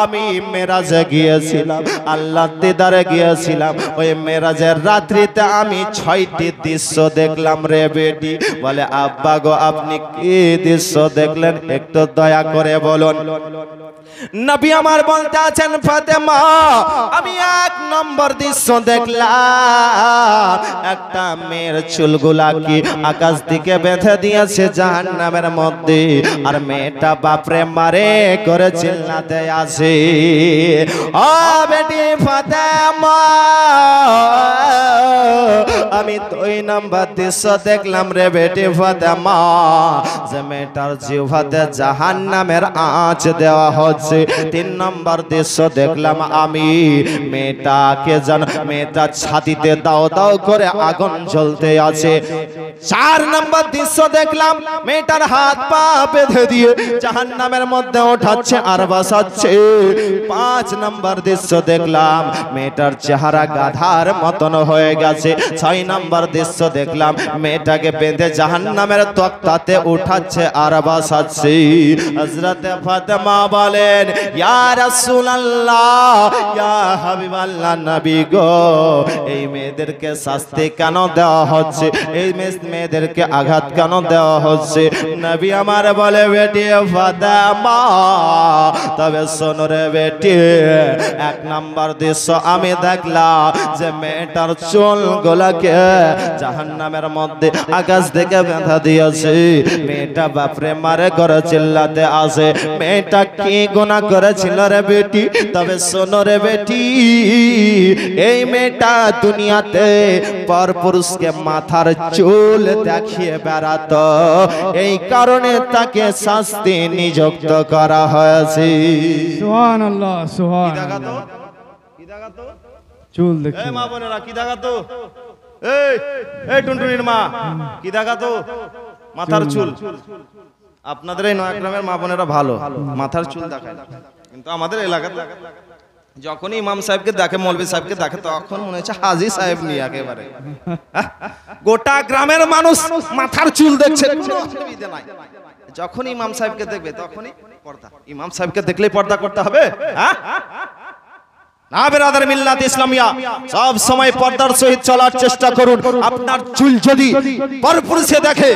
আমি মেরাজে গিয়েছিলাম আল্লাহর দিদারে গিয়েছিলাম ওই মেরাজের রাত্রিতে আমি 6টি দৃশ্য দেখলাম রে বেটি বলে আব্বা গো আপনি কি দৃশ্য দেখলেন একটু দয়া করে বলুন নবী আমার বলতে আছেন ফাতেমা আমি 1 নম্বর দৃশ্য দেখলাম একটা মেয়ের চুলগুলা কি আকাশ দিকে বেঁধে দিয়েছে জাহান্নামের মধ্যে আর মেয়েটা বাপরে মারে করে চিল্লাতে আছে ও বেটি ফাতেমা আমি 2 নাম্বার দৃশ্য দেখলাম রে বেটি ফাতেমা, যে মেয়েটার জিহ্বাতে জাহান্নামের আঁচ দেওয়া হচ্ছে। 3 নাম্বার দৃশ্য দেখলাম আমি, মেয়েটাকে মেয়েটার ছাতিতে দাও দাও করে আগুন জ্বলতে আছে। 4 নাম্বার দৃশ্য দেখলাম, মেয়েটার হাত পা বেঁধে দিয়ে জাহান্নামের মধ্যে ওঠাচ্ছে আর বসাচ্ছে। 5 নাম্বার দৃশ্য দেখলাম, মেয়েটার চেহারা গাধার মতন হয়ে গেছে। 6 নাম্বার দৃশ্য দেখলাম, মেয়েটাকে বেঁধে জাহান্নামের তক্তাতে উঠাচ্ছে আর বসাচ্ছে। হযরত ফাতেমা বলেন, ইয়া রাসূলুল্লাহ, ইয়া হাবিবাল্লাহ, নবী গো, এই মেয়েদেরকে শাস্তি কেন দেওয়া হচ্ছে? এই মেয়েদেরকে আঘাত কেন দেওয়া হচ্ছে? নবী আমার বলে, বেটি ফাতেমা, তবে শোনো রে বেটি, 1 নাম্বার দৃশ্য আমি দেখলাম যে মেয়েটার চুলগুলোকে জাহান্নামের মধ্যে আকাশ থেকে বেঁধে দিয়েছে। মেয়েটা বাপরে মারে করে চিল্লাতে আসে। মেয়েটা কি গুনাহ করেছিল রে বেটি? তবে শোনো রে বেটি, এই মেয়েটা দুনিয়াতে পরপুরুষকে মাথার চুল দেখিয়ে বেড়াতো, এই কারণে তাকে শাস্তি নিযুক্ত করা হয়েছে। সুবহানাল্লাহ, সুবহানাল্লাহ। কি দেখাতো? চুল দেখি। এই মা বোনেরা কি দেখাতো? এই এই টুনটুনির মা কি দেখাতো? মাথার চুল। আপনাদের এই নয়াগ্রামের মা বোনেরা ভালো, মাথার চুল দেখায়, কিন্তু আমাদের এলাকাতে যখনই ইমাম সাহেবকে দেখে, মৌলভী সাহেবকে দেখে, তখন মনে হচ্ছে হাজী সাহেব নিয়ে একেবারে। গোটা গ্রামের মানুষ মাথার চুল দেখছে, কোনো অসুবিধা নাই। যখন ইমাম সাহেবকে দেখবে তখনই পর্দা। ইমাম সাহেবকে দেখলেই পর্দা করতে হবে? হ্যাঁ না বেরাদার মিল্লাত ইসলামিয়া, সব সময় পর্দার সহিত চলার চেষ্টা করুন। আপনার চুল যদি পরপুরুষে দেখে,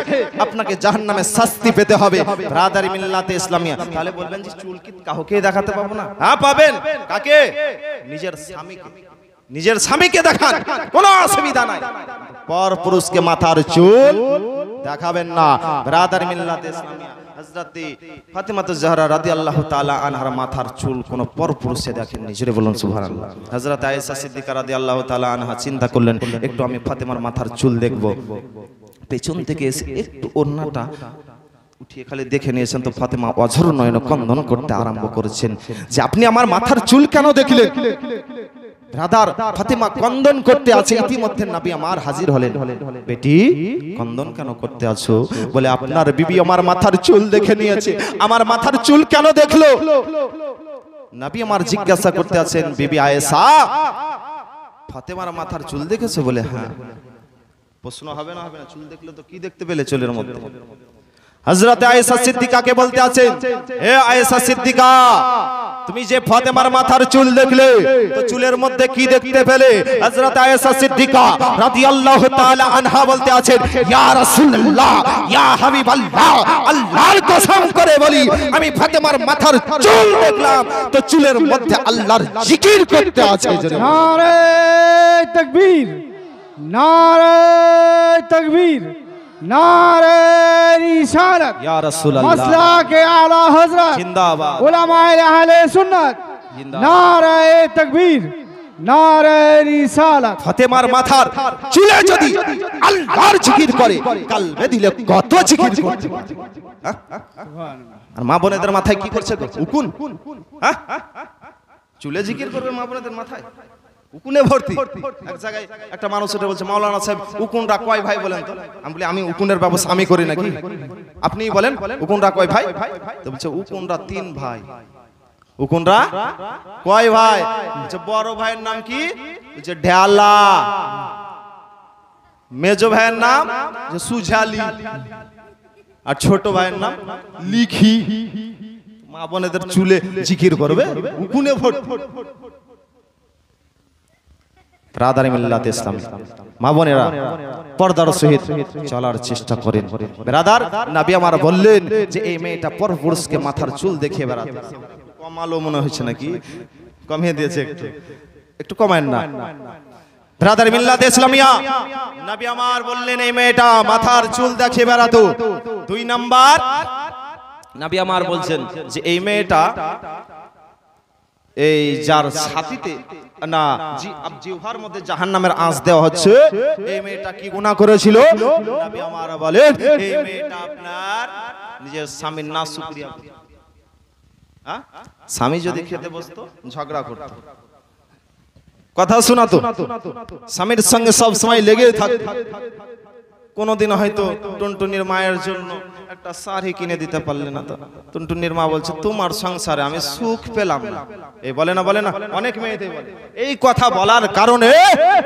আপনাকে জাহান্নামে শাস্তি পেতে হবে। বেরাদার মিল্লাত ইসলামিয়া, তাহলে বলবেন যে চুল কি কাউকে দেখাতে পাবো না? হ্যাঁ পাবেন। কাকে? নিজের স্বামীকে। নিজের স্বামীকে দেখান, কোনো অসুবিধা নাই। পরপুরুষকে মাথার চুল দেখাবেন না। বেরাদার মিল্লাত ইসলামিয়া, হযরত ফাতেমাতুজ জাহরা রাদিয়াল্লাহু তাআলা আনহার মাথার চুল কোন পরপুরুষে দেখেননি। জোরে বলুন সুবহানাল্লাহ। হযরত আয়েশা সিদ্দিকা রাদিয়াল্লাহু তাআলা আনহা চিন্তা করলেন, একটু আমি ফাতেমার মাথার চুল দেখব। পেছন থেকে এসে একটু ওড়নাটা উঠিয়ে খালি দেখে নিয়েছেন তো ফাতেমা অঝর নয়নে ক্রন্দন করতে আরম্ভ করেছেন যে, আপনি আমার মাথার চুল কেন দেখলেন? ব্রাদার, ফাতেমা ক্রন্দন করতে আছে। ইতিমধ্যে নবী আমার হাজির হলেন। বেটি, ক্রন্দন কেন করতে আছো? বলে, আপনার বিবি আমার মাথার চুল দেখে নিয়েছে। আমার মাথার চুল কেন দেখলো? নবী আমার জিজ্ঞাসা করতে আছেন, বিবি আয়েশা, ফাতেমার মাথার চুল দেখেছো? বলে, হ্যাঁ। প্রশ্ন হবে না? হবে না? চুল দেখলে তো কি দেখতে পেলে চুলের মধ্যে? হযরত আয়েশা সিদ্দিকাকে বলতে আছেন, হে আয়েশা সিদ্দিকা, তুমি যে ফাতেমার মাথার চুল দেখলে, তো চুলের মধ্যে কি দেখতে পেলে? হযরত আয়েশা সিদ্দিকা রাদিয়াল্লাহু তাআলা আনহা বলতে আছেন, ইয়া রাসূলুল্লাহ, ইয়া হাবিবাল্লাহ, আল্লাহর কসম করে বলি, আমি ফাতেমার মাথার চুল দেখলাম, তো চুলের মধ্যে আল্লাহর জিকির করতে আছে। নারে তাকবীর, নারে তাকবীর, নারে রিসালাত, ইয়া রাসূলুল্লাহ, মাসলাকে আলা হযরত জিন্দাবাদ, উলামায়ে আহলে সুন্নাত, নারে তাকবীর, নারে রিসালাত। ফাতেমার মাথার চুলে যদি আল্লাহর জিকির করে, কালবে দিলে কত জিকির করতে পারে। আর মা বোনেদের মাথায় কি করছে? উকুন। চুলে জিকির করবে মা বোনেদের মাথায়? উকুনে ভর্তি। এক জায়গায় একটা মানুষ এটা বলছে, মাওলানা সাহেব, উকুনরা কয় ভাই বলেন তো? আমি বলি, আমি উকুনের ব্যবস্থা আমি করি নাকি? আপনি বলেন উকুনরা কয় ভাই? তো বলছে, উকুনরা 3 ভাই। উকুনরা কয় ভাই? বলছে, বড় ভাইয়ের নাম কি? বলছে ঢেলা। মেজো ভাইয়ের নাম যে সুঝালি, আর ছোট ভাইয়ের নাম লিখি। মা বোনেদের চুলে জিকির করবে, উকুনে ভর্তি। ব্রাদার মিল্লাত ইসলাম, মা বোনেরা পর্দার সহিত চলার চেষ্টা করেন। ব্রাদার, নবী আমার বললেন যে এই মেয়েটা পরপুরুষকে মাথার চুল দেখে বেড়াতে। কমালো মনে হচ্ছে নাকি? কমিয়ে দিয়েছে একটু, একটু কমেন না। ব্রাদার মিল্লাত ইসলামিয়া, নবী আমার বললেন এই মেয়েটা মাথার চুল দেখে বেড়াতো। 2 নাম্বার, নবী আমার বলছেন যে এই মেয়েটা, এই যার ছাতিতে না জিহ্বার মধ্যে জাহান্নামের আঁচ দেওয়া হচ্ছে। এই মেয়েটা কি গুনাহ করেছিল? নবী আমার বলেন এই মেয়েটা আপনার নিজের স্বামীর নাশুকরিয়া, হ্যাঁ, স্বামী যদি খেতে বসতো ঝগড়া করতো, কথা শোনাতো, স্বামীর সঙ্গে সব সময় লেগে থাকতো। কোনদিন হয়তো টুনটুনির মায়ের জন্য একটা শাড়ি কিনে দিতে পারলে না, তো টুনটুনির মা বলছে তোমার সংসারে আমি সুখ পেলাম না। এই বলে না, বলে না, অনেক মেয়েতে বলে। এই কথা বলার কারণে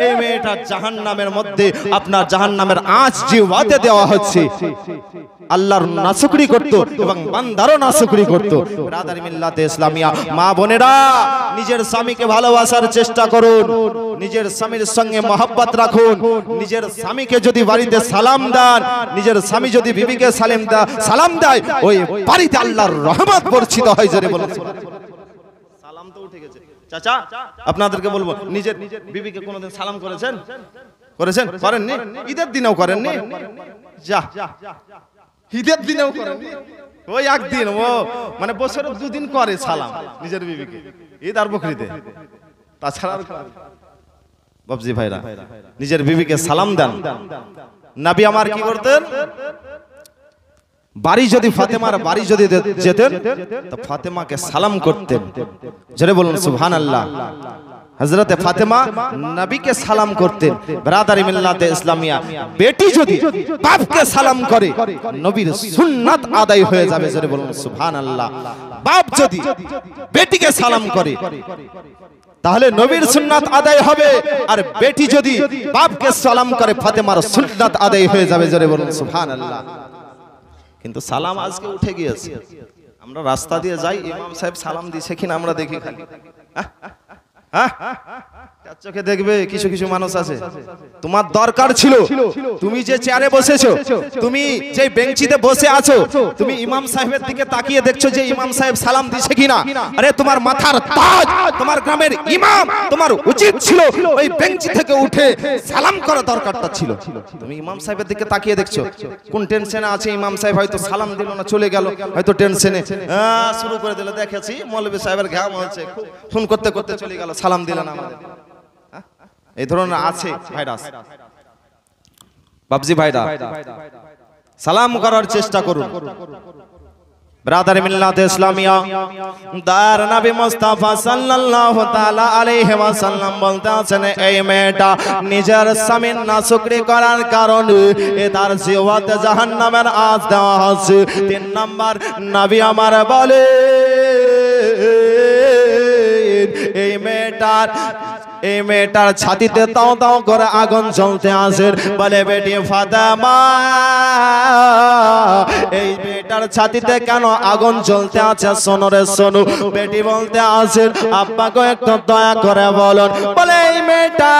এই মেয়েটা জাহান্নামের মধ্যে আপনার জাহান্নামের আঁচ জিহ্বাতে দেওয়া হচ্ছে। আল্লাহর নাশুকরি করত এবং বান্দারও নাশুকরি করত। ব্রাদারি মিল্লাতে ইসলামিয়া মা বোনেরা, নিজের স্বামীকে ভালোবাসার চেষ্টা করুন, নিজের স্বামীর সঙ্গে মহব্বত রাখুন। নিজের স্বামীকে যদি বাড়িতে সালাম দেন, নিজের স্বামী যদি বিবিকে সালাম দেয়, ওই বাড়িতে আল্লাহর রহমত বর্ষিত হয়। জোরে বলুন সালাম। তো উঠে গেছে চাচা, আপনাদেরকে বলবো, নিজের বিবিকে কোনোদিন সালাম করেছেন? করেছেন? করেননি? ঈদের দিনেও করেননি? যা, ঈদের দিনেও করেননি? ওই একদিন, ও মানে বছরে দুদিন করে সালাম নিজের বিবিকে, ঈদ আর বকরিতে। তাছাড়া বাবজি ভাইরা, নিজের বিবিকে সালাম দেন। নবী আমার কি করতেন? বাড়ি যদি ফাতেমার বাড়ি যদি যেতেন তো ফাতেমাকে সালাম করতেন। জোরে বলুন সুবহানাল্লাহ। হযরতে ফাতেমা নবীকে সালাম করতেন। ব্রাদারি মিল্লাতে ইসলামিয়া, বেটি যদি বাপকে সালাম করে নবীর সুন্নাত আদায় হয়ে যাবে। জোরে বলুন সুবহানাল্লাহ। বাপ যদি বেটিকে সালাম করে তাহলে নবীর সুন্নাত আদায় হবে, আর বেটি যদি বাপকে সালাম করে ফাতেমার সুন্নাত আদায় হয়ে যাবে। জোরে বলুন সুবহানাল্লাহ। কিন্তু সালাম আজকে উঠে গিয়েছে। আমরা রাস্তা দিয়ে যাই, ইমাম সাহেব সালাম দিছে কিনা আমরা দেখি খালি। চোখে দেখবে কিছু কিছু মানুষ আছে, তোমার দরকার ছিল তুমি যে চেয়ারে বসেছো, তুমি যে বেঞ্চিতে বসে আছো, তুমি ইমাম সাহেবের দিকে তাকিয়ে দেখছো যে ইমাম সাহেব সালাম দিছে কিনা। আরে তোমার মাথার তাজ, তোমার গ্রামের ইমাম, তোমার উচিত ছিল ওই বেঞ্চি থেকে উঠে সালাম করা দরকারটা ছিল। তুমি ইমাম সাহেবের দিকে তাকিয়ে দেখছো, কোন টেনশনে আছে ইমাম সাহেব, হয়তো সালাম দিল না, চলে গেল, হয়তো টেনশনে শুরু করে দিল। দেখেছি মৌলভী সাহেবের ঘাম হচ্ছে, ফোন করতে করতে চলে গেল, সালাম দিল না আমাদের। এই ধরনের আছে ভাইরাস। বাবজি ভাইরা, সালাম করার চেষ্টা করুন। ব্রাদারি মিল্লাতে ইসলামিয়া, দার নবী মুস্তাফা সাল্লাল্লাহু তাআলা আলাইহি ওয়াসাল্লাম বলতে আছেন, এই মেয়েটা নিজের স্বামীর নাশুকরি করার কারণে তার জিহ্বাতে জাহান্নামের আঁচ দেওয়া হচ্ছে। 3 নাম্বার নবী আমার বলে, এই মেয়েটার ছাতিতে তাও তাও করে আগুন জ্বলতে আসে। বলে বেটি ফাতেমা, এই মেয়েটার ছাতিতে কেন আগুন জ্বলতে আছে? শোনো রে শোনো। বেটি বলতে আসে, আব্বাকে একটু দয়া করে বলুন। বলে এই মেয়েটা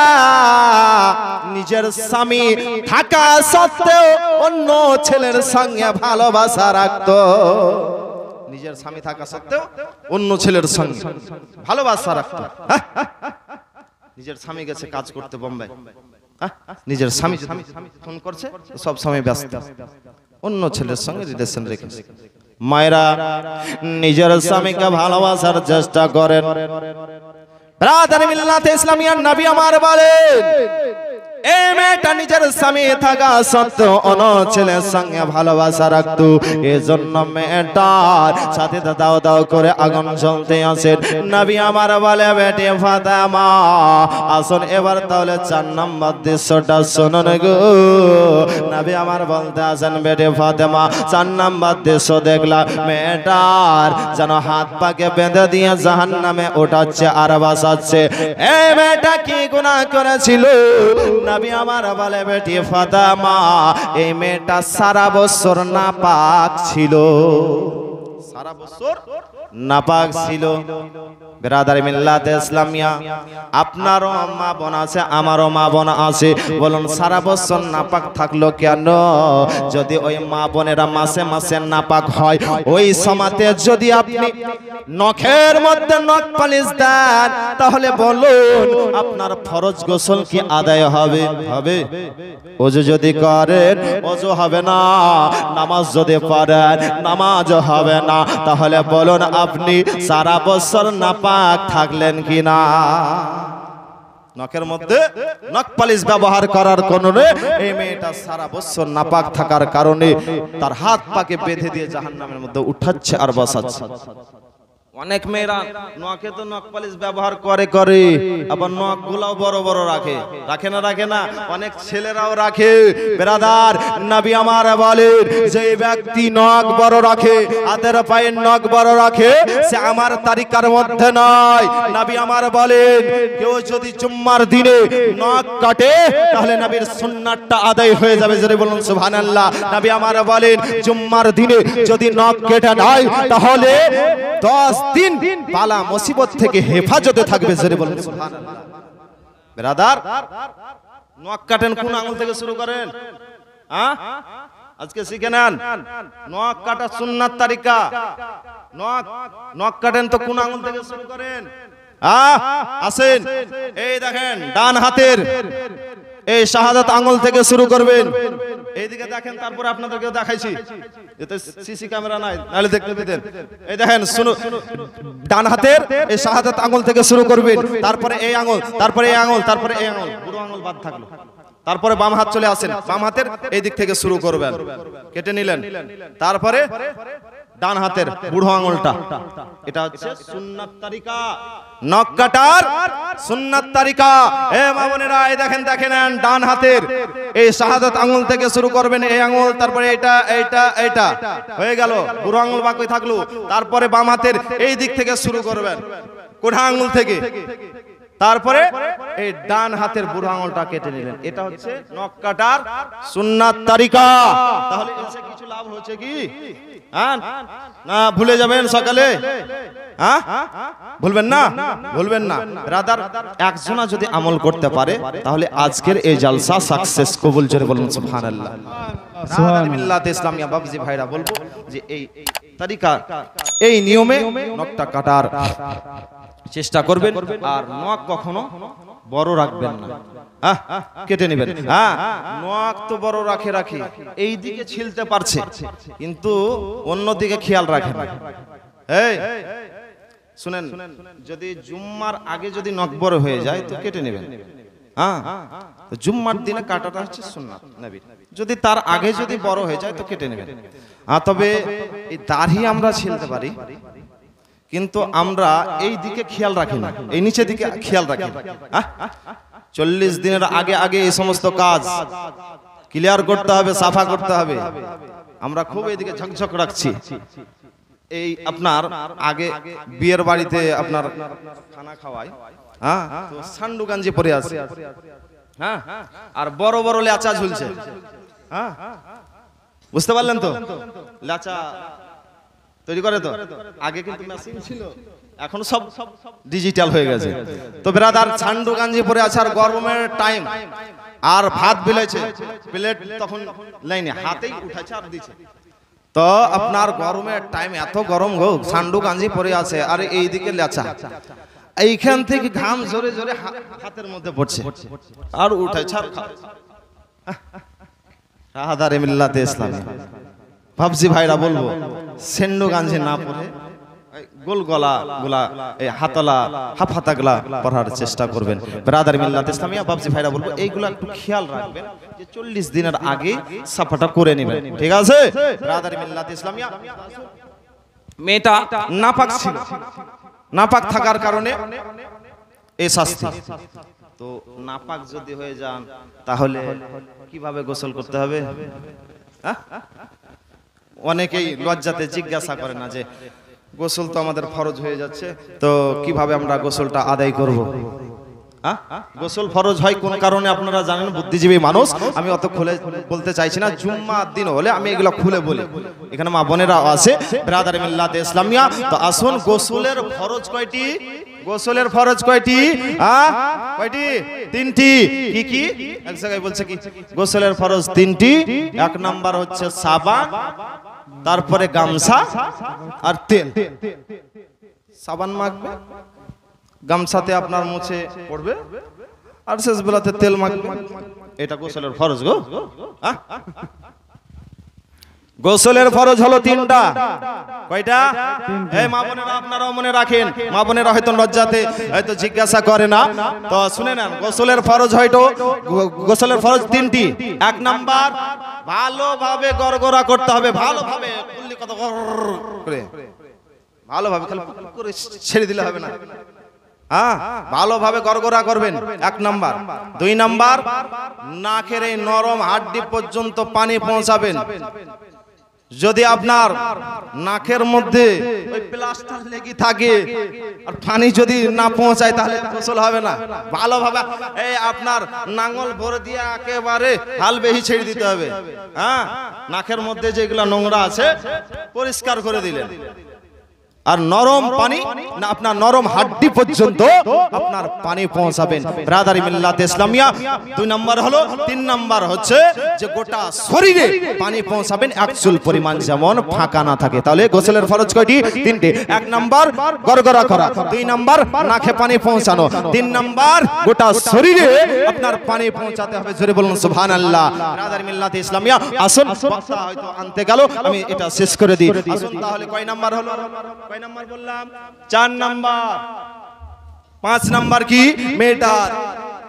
নিজের স্বামী থাকা সত্ত্বেও অন্য ছেলের সঙ্গে ভালোবাসা রাখতো। নিজের স্বামী থাকা সত্ত্বেও অন্য ছেলের সঙ্গে ভালোবাসা রাখতো। নিজের স্বামী গেছে কাজ করতে বোম্বাই, নিজের স্বামী ফোন করছে সব সময় ব্যস্ত, অন্য ছেলের সঙ্গে রিলেশন রেখেছে। মায়েরা নিজের স্বামীকে ভালোবাসার চেষ্টা করেন। ব্রাদার মিল্লাতে ইসলামিয়ার নবী আমার বলেন, এই মেয়েটা নিজের স্বামী থাকা সত্ত্বেও অন্য ছেলের সঙ্গে ভালোবাসা রাখতো। এজন্য মেয়েটার সাথে দাও দাও করে আগুন জ্বলতে আসে। নবী আমার বলে, বেটি ফাতেমা আসুন এবার তাহলে 4 নম্বর দৃশ্যটা শুনুন গো। নবী আমার বলতে আসেন, বেটি ফাতেমা 4 নম্বর দৃশ্য দেখলাম, মেয়েটার যেন হাত পাকে বেঁধে দিয়ে জাহান্নামে ওঠাচ্ছে আর বাসাচ্ছে। এই মেয়েটা কি গুনাহ করেছিল? নবী আমার বলে, বেটি ফাতেমা এই মেয়েটা সারা বছর নাপাক ছিল, সারা বছর নাপাক ছিল। বিরাদারি মিল্লাতে ইসলামিয়া, আপনারও মা বোন আছে, আমারও মা বোন আছে। বলুন সারা বছর নাপাক থাকলো কেন? যদি ওই মা বোনেরা মাসে মাসে নাপাক হয়, ওই সময়তে যদি আপনি নখের মধ্যে নখ পালিশ দেন, তাহলে বলুন আপনার ফরজ গোসল কি আদায় হবে? হবে? ওযু যদি করেন ওযু হবে না, নামাজ যদি পড়েন নামাজ হবে না। তাহলে বলুন আপনি সারা বছর নাপাক থাকলেন কিনা? নখের মধ্যে নখ পালিশ ব্যবহার করার কারণে এই মেয়েটা সারা বছর নাপাক থাকার কারণে তার হাত পাকে বেঁধে দিয়ে জাহান্নামের মধ্যে উঠাচ্ছে আর বসাচ্ছে। অনেক মেয়েরা নখে তো নখ পালিশ ব্যবহার করে আবার নখ গুলাও বড় বড় রাখে রাখে না অনেক ছেলেরাও রাখে। ব্রাদার নবী আমার বলেন যে ব্যক্তি নখ বড় রাখে হাতের পায়ের নখ বড় রাখে সে আমার তারিকার মধ্যে নয়। নবী আমার বলেন কেউ যদি জুম্মার দিনে নখ কাটে তাহলে নবীর সুন্নাতটা আদায় হয়ে যাবে। যদি বলুন সুবহানাল্লাহ। নবী আমার বলেন জুম্মার দিনে যদি নখ কেটে নেয় তাহলে 10 দিন বালা মুসিবত থেকে হেফাজতে থাকবে। জোরে বলুন সুবহানাল্লাহ। ব্রাদার নখ কাটেন কোন আঙ্গুল থেকে শুরু করেন? আজকে শিখে নেন নখ কাটা সুন্নাত তারিকা। নখ কাটেন তো কোন আঙ্গুল থেকে শুরু করেন? আসেন এই দেখেন ডান হাতের এই শাহাদাত আঙ্গুল থেকে শুরু করবেন। এইদিকে দেখেন তারপরে আপনাদেরকে দেখাইছি, এতে সিসি ক্যামেরা নাই নাহলে দেখতে পেতেন। এই দেখেন শুনুন ডান হাতের এই শাহাদাত আঙ্গুল থেকে শুরু করবেন, তারপরে এই আঙ্গুল, তারপরে এই আঙ্গুল, তারপরে এই আঙ্গুল, বুড়ো আঙ্গুল বাদ থাকলো। তারপরে বাম হাত চলে আসেন, বাম হাতের এই দিক থেকে শুরু করবেন, কেটে নিলেন। তারপরে ডান হাতের বুড়ো আঙ্গুলটা, এটা হচ্ছে সুন্নাত তারিকা, নখ কাটার সুন্নাত তারিকা। এ মা বোনেরা এই দেখেন ডান হাতের এই শাহাদাত আঙ্গুল থেকে শুরু করবেন, এই আঙ্গুল, তারপরে এইটা হয়ে গেল, বুড়ো আঙ্গুল বাকি থাকলো। তারপরে বাম হাতের এই দিক থেকে শুরু করবেন, কোঠা আঙ্গুল থেকে। তারপরে এই ডান হাতের বুড়ো আঙ্গুলটা কেটে নিলেন। এটা হচ্ছে নখ কাটার সুন্নাত তারিকা। তাহলে এসে কিছু লাভ হচ্ছে কি? না ভুলে যাবেন সকালে? ভুলবেন না। ব্রাদার একজনা যদি আমল করতে পারে তাহলে আজকের এই জালসা সাকসেস কবুল। জোরে বলুন সুবহানাল্লাহ। মিল্লাত ইসলামিয়া বাবজি ভাইরা বলবো যে এই তারিকা, এই নিয়মে নখটা কাটার চেষ্টা করবেন, আর নখ কখনো বড় রাখবেন না, কেটে নেবেন। নখ তো বড় রাখে এই দিকে ছিলতে পারছে কিন্তু অন্য দিকে খেয়াল রাখেন। এই শুনেন, যদি জুম্মার আগে যদি নখ বড় হয়ে যায় তো কেটে নেবেন। জুম্মার দিনে কাটাটা হচ্ছে সুন্নাত নবীর। যদি তার আগে যদি বড় হয়ে যায় তো কেটে নেবেন। তবে এই দাড়ি আমরা ছিলতে পারি কিন্তু আমরা এই দিকে খেয়াল রাখি না, এই নিচে দিকে খেয়াল রাখি। 40 দিনের আগে এই সমস্ত কাজ ক্লিয়ার করতে হবে, সাফা করতে হবে। আমরা খুব এইদিকে ঝকঝক রাখছি। এই আপনার আগে বিয়ের বাড়িতে আপনার খানা খাওয়ায়, তো সান্ডু গাঞ্জি পরে আছে, আর বড় বড় লেচা ঝুলছে। বুঝতে পারলেন তো? লেচা তৈরি করে তো। আগে কিন্তু মেশিন ছিল, এখন সব ডিজিটাল হয়ে গেছে। তো ব্রাদার সান্ডু গাঞ্জি পরে আছে, আর গরমের টাইম, আর ভাত বেলেছে, প্লেট তখন লাইনে হাতেই উঠাচ্ছে আর দিচ্ছে। তো আপনার গরমের টাইম, এত গরম গো, সান্ডু গাঞ্জি পরে আছে আর এইদিকে লেচা, এইখান থেকে ঘাম জোরে জোরে হাতের মধ্যে পড়ছে আর উঠাচ্ছে আর শাহাদাত মিল্লাতে ইসলামী ভাবছি ভাইরা বলবো সেন্ডু গাঞ্জি না পরে গোল গলা গুলা, এই হাতলা হাফ হাতাগুলা পড়ার চেষ্টা করবেন। ব্রাদার মিল্লাত ইসলামিয়া ভাবছি ভাইরা বলবো এইগুলা একটু খেয়াল রাখবেন যে 40 দিনের আগে সাফাটা করে নেবেন, ঠিক আছে? ব্রাদার মিল্লাত ইসলামিয়া মেয়েটা নাপাক ছিল, নাপাক থাকার কারণে এই শাস্তি। তো নাপাক যদি হয়ে যান তাহলে কিভাবে গোসল করতে হবে? অনেকেই লজ্জাতে জিজ্ঞাসা করে না যে গোসল তো আমাদের ফরজ হয়ে যাচ্ছে, তো কিভাবে আমরা গোসলটা আদায় করব? গোসল ফরজ হয় কোন কারণে আপনারা জানেন, বুদ্ধিজীবী মানুষ, আমি অত খুলে বলতে চাইছি না। জুম্মার দিন হলে আমি এগুলো খুলে বলি, এখানে মা বোনেরা আছে ব্রাদার মিল্লাতে ইসলামিয়া। তো আসুন, গোসলের ফরজ কয়টি? গোসলের ফরজ কয়টি? কয়টি? 3টি। কি কি? এক জায়গায় বলছে কি গোসলের ফরজ 3টি। 1 নাম্বার হচ্ছে সাবান, তারপরে গামছা আর তেল। সাবান মাখবে, গামছাতে আপনার মুছে পড়বে, আর শেষ বেলাতে তেল মাখবে। এটা গোসলের ফরজ গো। গোসলের ফরজ হলো তিনটা। কয়টা? এই মা বোনেরা আপনারাও মনে রাখেন, মা বোনেরা হয়তো লজ্জাতে হয়তো জিজ্ঞাসা করে না, তো শুনে নেন। গোসলের ফরজ হয়তো গোসলের ফরজ তিনটি। এক নাম্বার, ভালোভাবে গড়গড়া করতে হবে, ভালোভাবে কুল্লি কত করে, ভালোভাবে খালি করে ছেড়ে দিলে হবে না, হ্যাঁ ভালোভাবে গড়গড়া করবেন, এক নাম্বার। দুই নাম্বার, নাকের এই নরম হাড্ডি পর্যন্ত পানি পৌঁছাবেন। যদি আপনার নাকের মধ্যে ওই প্লাস্টার লেগে থাকে আর পানি যদি না পৌঁছায় তাহলে গোসল হবে না। ভালোভাবে এই আপনার নাঙ্গল ভরে দিয়ে একেবারে হাল বেহি ছেড়ে দিতে হবে, হ্যাঁ নাকের মধ্যে যেগুলা নোংরা আছে পরিষ্কার করে দিলেন। আর নরম পানি না আপনার নরম হাড্ডি পর্যন্ত আপনার পানি পৌঁছাবেন। ব্রাদারি মিল্লাতে ইসলামিয়া দুই নাম্বার হলো। তিন নাম্বার হচ্ছে যে গোটা শরীরে পানি পৌঁছাবেন এক চুল পরিমাণ যেমন ফাঁকা না থাকে। তাহলে গোসলের ফরজ কয়টি? তিনটি। এক নাম্বার গড়গড়া করা, দুই নাম্বার নাকে পানি পৌঁছানো, তিন নাম্বার গোটা শরীরে আপনার পানি পৌঁছাতে হবে। জোরে বলুন সুবহানাল্লাহ। ব্রাদারি মিল্লাতে ইসলামিয়া আসুন, বক্তা হয়তো আনতে গেল, আমি এটা শেষ করে দিই। আসুন তাহলে কয় নাম্বার হলো? কয় নাম্বার বললাম? 4 নাম্বার। 5 নাম্বার কি? মেয়েটার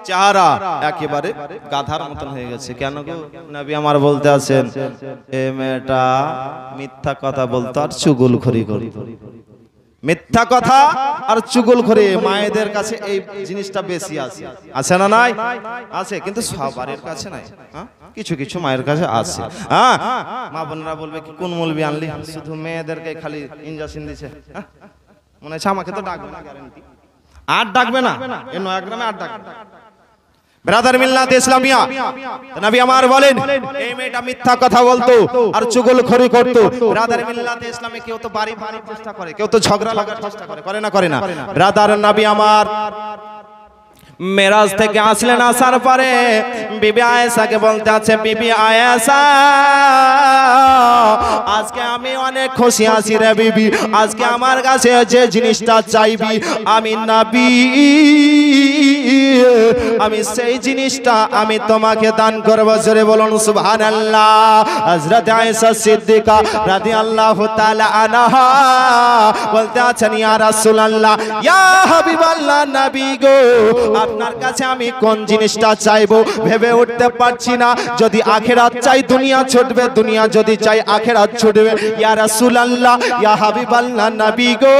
চেহারা একেবারে গাধার মতন হয়ে গেছে। কেন গো? নবী আমার বলতে আছেন এ মেয়েটা মিথ্যা কথা বলতো আর চুগলখড়ি করত। মিথ্যা কথা আর চুগলখড়ি মায়েদের কাছে এই জিনিসটা বেশি আছে, আছে না? নাই আছে, কিন্তু সবার কাছে নাই, হ্যাঁ কিছু কিছু মায়ের কাছে আছে। হ্যাঁ মা বোনেরা বলবে কি কোন মৌলবি আনলি, শুধু মেয়েদেরকে খালি ইনজেকশন দিছে, মনে হচ্ছে আমাকে তো ডাকবে না, গ্যারান্টি আর ডাকবে না, এই নয়াগ্রামে আর ডাকবে না। ব্রাদার মিল্লাতে ইসলামিয়া নবী আমার বলেন এই মেয়েটা মিথ্যা কথা বলতো আর চুগলখড়ি করত। ব্রাদার মিল্লাতে ইসলামে কেউ তো বাড়ি বাড়ি চেষ্টা করে, কেউ তো ঝগড়া লাগার চেষ্টা করে, করে না? করে না? ব্রাদার নবী আমার মেরাজ থেকে আসলেন, আসার পরে বিবি আয়েশাকে বলতে আছে, বিবি আয়েশা আজকে আমি অনেক খুশি আছি রে বিবি, আজকে আমার কাছে যে জিনিসটা চাইবি আমি নবী, আমি সেই জিনিসটা আমি তোমাকে দান করব। জোরে বলুন সুবহানাল্লাহ। হযরত আয়েশা সিদ্দিকা রাদিয়াল্লাহু তাআলা আনহা বলতে আছেন, ইয়া রাসূলুল্লাহ, ইয়া হাবিবাল্লাহ, নবী গো আপনার কাছে আমি কোন জিনিসটা চাইবো ভেবে উঠতে পারছি না। যদি আখিরাত চাই দুনিয়া ছুটবে, দুনিয়া যদি চাই আখিরাত ছুটবে। ইয়া রাসূলুল্লাহ, ইয়া হাবিবাল্লাহ, নবী গো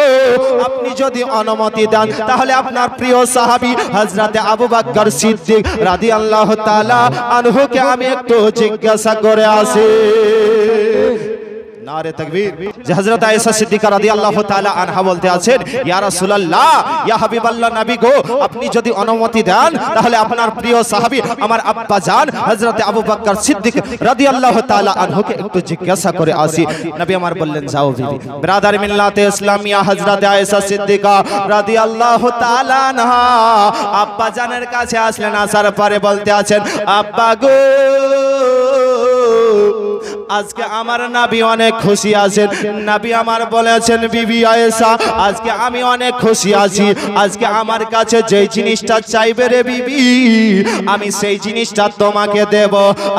আপনি যদি অনুমতি দেন তাহলে আপনার প্রিয় সাহাবী হযরত আবু বকর সিদ্দিক রাদিয়াল্লাহু তাআলা আনহুকে আমি একটু জিজ্ঞাসা করে আসি। নারে তাকবীর। যে হযরত আয়েশা সিদ্দিকা রাদিয়াল্লাহু তাআলা আনহা বলতে আছেন, ইয়া রাসূলুল্লাহ, ইয়া হাবিবাল্লাহ, নবী গো আপনি যদি অনুমতি দেন তাহলে আপনার প্রিয় সাহাবী আমার আব্বা জান হযরত আবু বকর সিদ্দিক রাদিয়াল্লাহু তাআলা আনহুকে একটু জিজ্ঞাসা করে আসি। নবী আমার বললেন, যাও বিবি। ব্রাদার মিল্লাতে ইসলামিয়া হযরত আয়েশা সিদ্দিকা রাদিয়াল্লাহু তাআলা আনহা আব্বা জানের কাছে আসলেন, আসার পরে বলতে আছেন, আব্বা গো আজকে আমার নবী অনেক খুশি আছেন। নবী আমার বলেছেন, বিবি আয়েশা আজকে আমি অনেক খুশি আছি, আজকে আমার কাছে যে জিনিসটা চাইবে রে বিবি আমি সেই জিনিসটা তোমাকে দেব।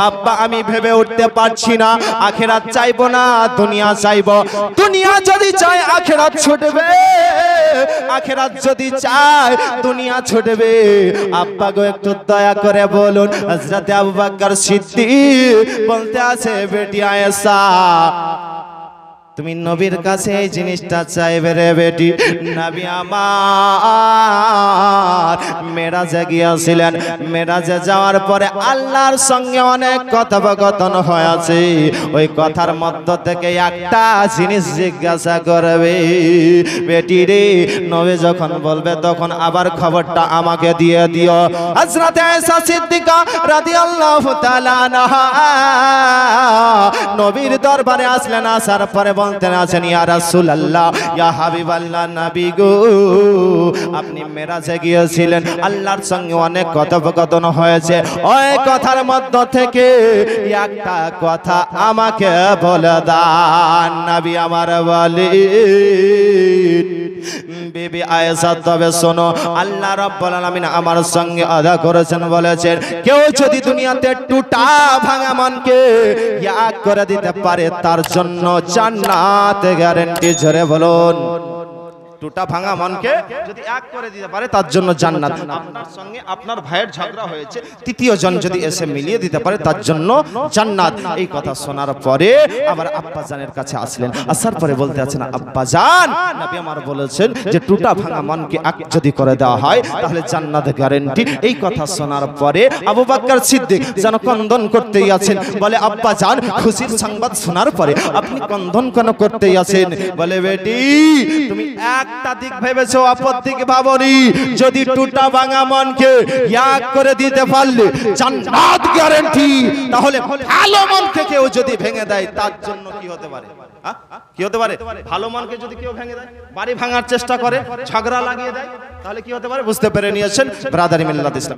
আব্বা আমি ভেবে উঠতে পারছি না, আখিরাত চাইবো না দুনিয়া চাইবো। দুনিয়া যদি চাই আখিরাত ছুটবে, আখিরাত যদি চাই দুনিয়া ছুটবে। আব্বা গো একটু দয়া করে বলুন। হযরত আবু বকর সিদ্দিক বলতে আছে, বেটি আয়েশা তুমি নবীর কাছে এই জিনিসটা চাইবে রে বেটি। নবী আমার মেরাজে গিয়েছিলেন, মেরাজে যাওয়ার পরে আল্লাহর সঙ্গে অনেক কথোপকথন হয়েছে। ওই কথার মধ্য থেকে একটা জিনিস জিজ্ঞাসা করবে, বেটি রে নবী যখন বলবে তখন আবার খবরটা আমাকে দিয়ে দিও। হযরত আয়েশা সিদ্দিকা রাদিয়াল্লাহু তাআলা আনহা নবীর দরবারে আসলেন, আসার পরে বলতেন আছেন, ইয়া রাসূলুল্লাহ, ইয়া হাবিবাল্লাহ, নবী গো আপনি মেরাজে গিয়েছিলেন, আল্লাহর সঙ্গে অনেক কথোপকথন হয়েছে। ওই কথার মধ্য থেকে একটা কথা আমাকে বলে দান। নবী আমার বলেন, বিবি আয়েশা তবে শোনো, আল্লাহ রাব্বুল আলামিন আমার সঙ্গে আদা করেছেন, বলেছেন কেউ যদি দুনিয়াতে টুটা ভাঙা মনকে এক করে দিতে পারে তার জন্য জান্নাত গ্যারান্টি। জোরে বলুন, টুটা ভাঙা মনকে যদি এক করে দিতে পারে তার জন্য জান্নাত। আপনার সঙ্গে আপনার ভাইয়ের ঝগড়া হয়েছে, তৃতীয় জন যদি এসে মিলিয়ে দিতে পারে তার জন্য জান্নাত। এই কথা শোনার পরে আবার আব্বা জানের কাছে আসলেন, আসার পরে বলতে আছেন আব্বা জান, নবী আমার বলেছেন যে টুটা ভাঙা মনকে এক যদি করে দেওয়া হয় তাহলে জান্নাত গ্যারান্টি। এই কথা শোনার পরে আবু বকর সিদ্দিক যেন ক্রন্দন করতেই আছেন, বলে আব্বা জান খুশির সংবাদ শোনার পরে আপনি ক্রন্দন কেন করতেই আছেন? বলে বেটি তুমি একটা দিক ভেবেছো, অপর দিক ভাবনি। যদি টুটা ভাঙা মনকে এক করে দিতে পারলে জান্নাত গ্যারান্টি, তাহলে ভালো মনকে কেউ যদি ভেঙে দেয় তার জন্য কি হতে পারে? কি হতে পারে? ভালো মনকে যদি কেউ ভেঙে দেয়, বাড়ি ভাঙার চেষ্টা করে, ঝগড়া লাগিয়ে দেয়, তাহলে কি হতে পারে? বুঝতে পেরে নিয়েছেন ব্রাদারি মিল্লাত ইসলাম।